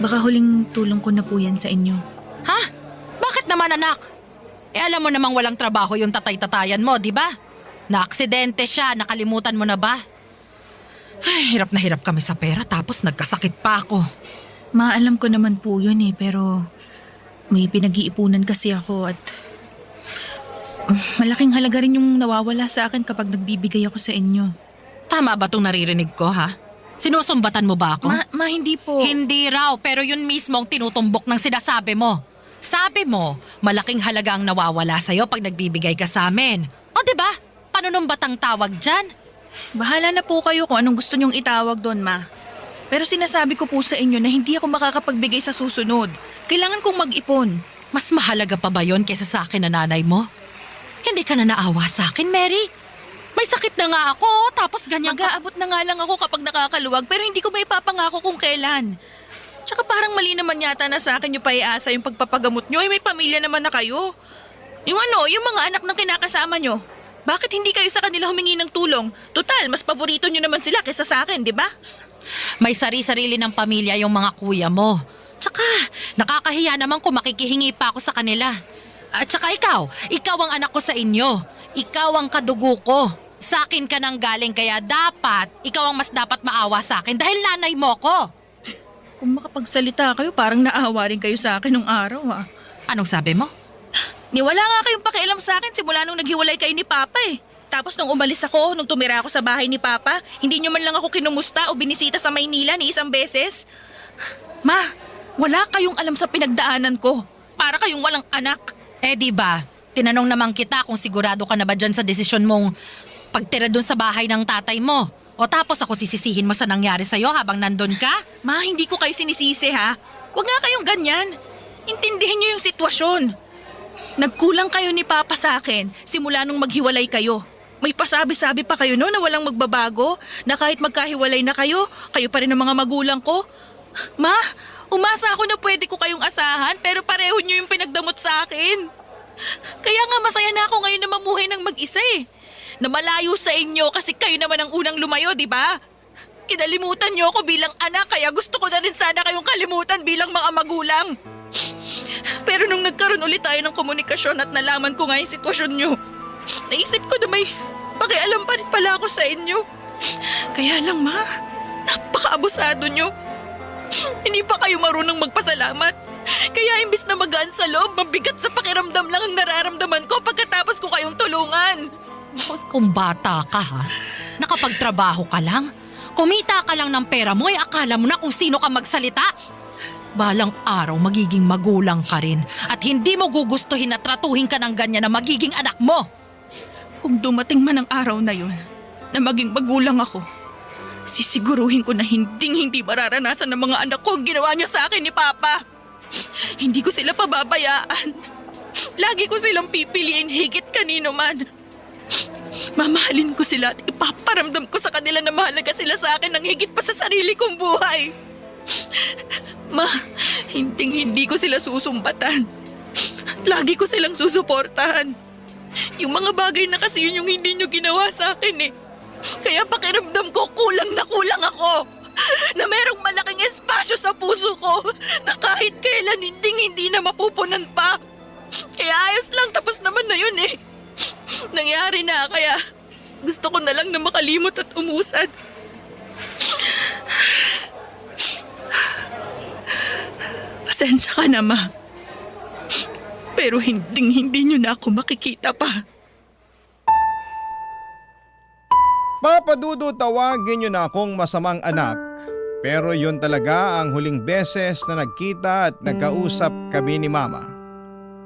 Baka huling tulong ko na po yan sa inyo. Ha? Bakit naman, anak? Alam mo namang walang trabaho yung tatay-tatayan mo, di ba? Na-aksidente siya, nakalimutan mo na ba? Ay, hirap na hirap kami sa pera tapos nagkasakit pa ako. Maalam ko naman po yun pero may pinag-iipunan kasi ako at malaking halaga rin yung nawawala sa akin kapag nagbibigay ako sa inyo. Tama ba itong naririnig ko, ha? Sinusumbatan mo ba ako? Ma, hindi po. Hindi raw, pero yun mismo ang tinutumbok ng sinasabi mo. Sabi mo, malaking halaga ang nawawala sa'yo pag nagbibigay ka sa amin. O diba? Panunumbat ang tawag dyan? Bahala na po kayo kung anong gusto nyong itawag doon, Ma. Pero sinasabi ko po sa inyo na hindi ako makakapagbigay sa susunod. Kailangan kong mag-ipon. Mas mahalaga pa ba yon kesa sa akin na nanay mo? Hindi ka na naawa sa akin, Mary? May sakit na nga ako, tapos ganyan ka. Mag-aabot na nga lang ako kapag nakakaluwag pero hindi ko may papangako kung kailan. Tsaka parang mali naman yata na sa akin yung paiasa yung pagpapagamot nyo. May pamilya naman na kayo. Yung mga anak ng kinakasama nyo. Bakit hindi kayo sa kanila humingi ng tulong? Total, mas paborito nyo naman sila kesa sa akin, di ba? May sari-sarili ng pamilya yung mga kuya mo. Tsaka, nakakahiya naman kung makikihingi pa ako sa kanila. At tsaka ikaw ang anak ko sa inyo. Ikaw ang kadugo ko. Sa akin ka nang galing kaya dapat, ikaw ang mas dapat maawa sa akin dahil nanay mo ko. Kung makapagsalita kayo, parang naawa rin kayo sa akin nung araw ha. Anong sabi mo? Niwala nga kayong pakialam sa akin simula nung naghiwalay kayo ni Papa eh. Tapos nung umalis ako, nung tumira ako sa bahay ni Papa, hindi nyo man lang ako kinumusta o binisita sa Maynila ni isang beses. Ma, wala kayong alam sa pinagdaanan ko. Para kayong walang anak. Eh di ba, tinanong naman kita kung sigurado ka na ba dyan sa desisyon mong pagtira dun sa bahay ng tatay mo. O tapos ako sisisihin mo sa nangyari sa'yo habang nandun ka? Ma, hindi ko kayo sinisisi ha. Huwag nga kayong ganyan. Intindihin nyo yung sitwasyon. Nagkulang kayo ni Papa sa akin simula nung maghiwalay kayo. May pasabi-sabi pa kayo no na walang magbabago, na kahit magkahiwalay na kayo, kayo pa rin ang mga magulang ko. Ma, umasa ako na pwede ko kayong asahan pero pareho nyo yung pinagdamot sa akin. Kaya nga masaya na ako ngayon na mamuhay ng mag-isa eh. Na malayo sa inyo kasi kayo naman ang unang lumayo, di ba? Kinalimutan nyo ako bilang anak kaya gusto ko na rin sana kayong kalimutan bilang mga magulang. Pero nung nagkaroon ulit tayo ng komunikasyon at nalaman ko nga yung sitwasyon nyo, naisip ko na may pakialam pa rin pala ako sa inyo. Kaya lang ma, napaka-abusado nyo. Hindi pa kayo marunong magpasalamat. Kaya imbis na magaan sa loob, mabigat sa pakiramdam lang ang nararamdaman ko pagkatapos ko kayong tulungan. Hoy, kung bata ka ha, nakapagtrabaho ka lang, kumita ka lang ng pera mo, akala mo na kung sino ka magsalita. Balang araw magiging magulang ka rin at hindi mo gugustuhin na tratuhin ka ng ganyan na magiging anak mo. Kung dumating man ang araw na yun, na maging magulang ako, sisiguruhin ko na hindi mararanasan ng mga anak ko ang ginawa niya sa akin ni Papa. Hindi ko sila pababayaan. Lagi ko silang pipiliin higit kanino man. Mamahalin ko sila at ipaparamdam ko sa kanila na mahalaga sila sa akin ng higit pa sa sarili kong buhay. Ma, hindi ko sila susumbatan. Lagi ko silang susuportahan. Yung mga bagay na kasi yun yung hindi nyo ginawa sa akin eh. Kaya pakiramdam ko kulang na kulang ako. Na merong malaking espasyo sa puso ko na kahit kailan hindi na mapupunan pa. Kaya ayos lang, tapos naman na yun eh. Nangyari na kaya gusto ko na lang na makalimot at umusad. Pasensya ka na ma. Pero hindi nyo na ako makikita pa. Papadudo, tawagin niyo na akong masamang anak. Pero yun talaga ang huling beses na nagkita at nagkausap kami ni Mama.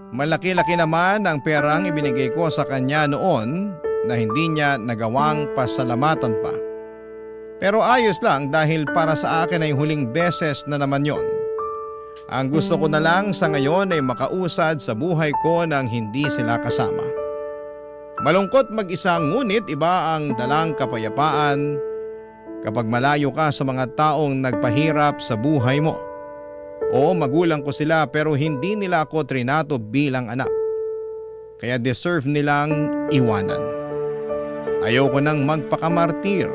Malaki-laki naman ang perang ibinigay ko sa kanya noon na hindi niya nagawang pasalamatan pa. Pero ayos lang dahil para sa akin ay huling beses na naman yon. Ang gusto ko na lang sa ngayon ay makausad sa buhay ko nang hindi sila kasama. Malungkot mag-isa ngunit iba ang dalang kapayapaan kapag malayo ka sa mga taong nagpahirap sa buhay mo. Oo, magulang ko sila pero hindi nila ako trinato bilang anak. Kaya deserve nilang iwanan. Ayoko nang magpakamartir.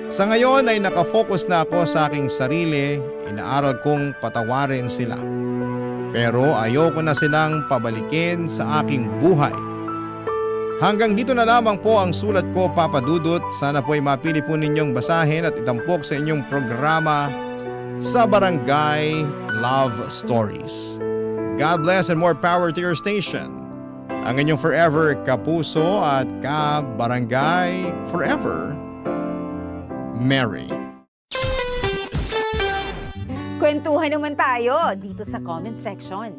Sa ngayon ay nakafocus na ako sa aking sarili, inaaral kong patawarin sila. Pero ayoko na silang pabalikin sa aking buhay. Hanggang dito na lamang po ang sulat ko, Papa Dudut. Sana po ay mapili po ninyong basahin at itampok sa inyong programa sa Barangay Love Stories. God bless and more power to your station. Ang inyong forever kapuso at ka-barangay forever, Mary. Kwentuhan naman tayo dito sa comment section.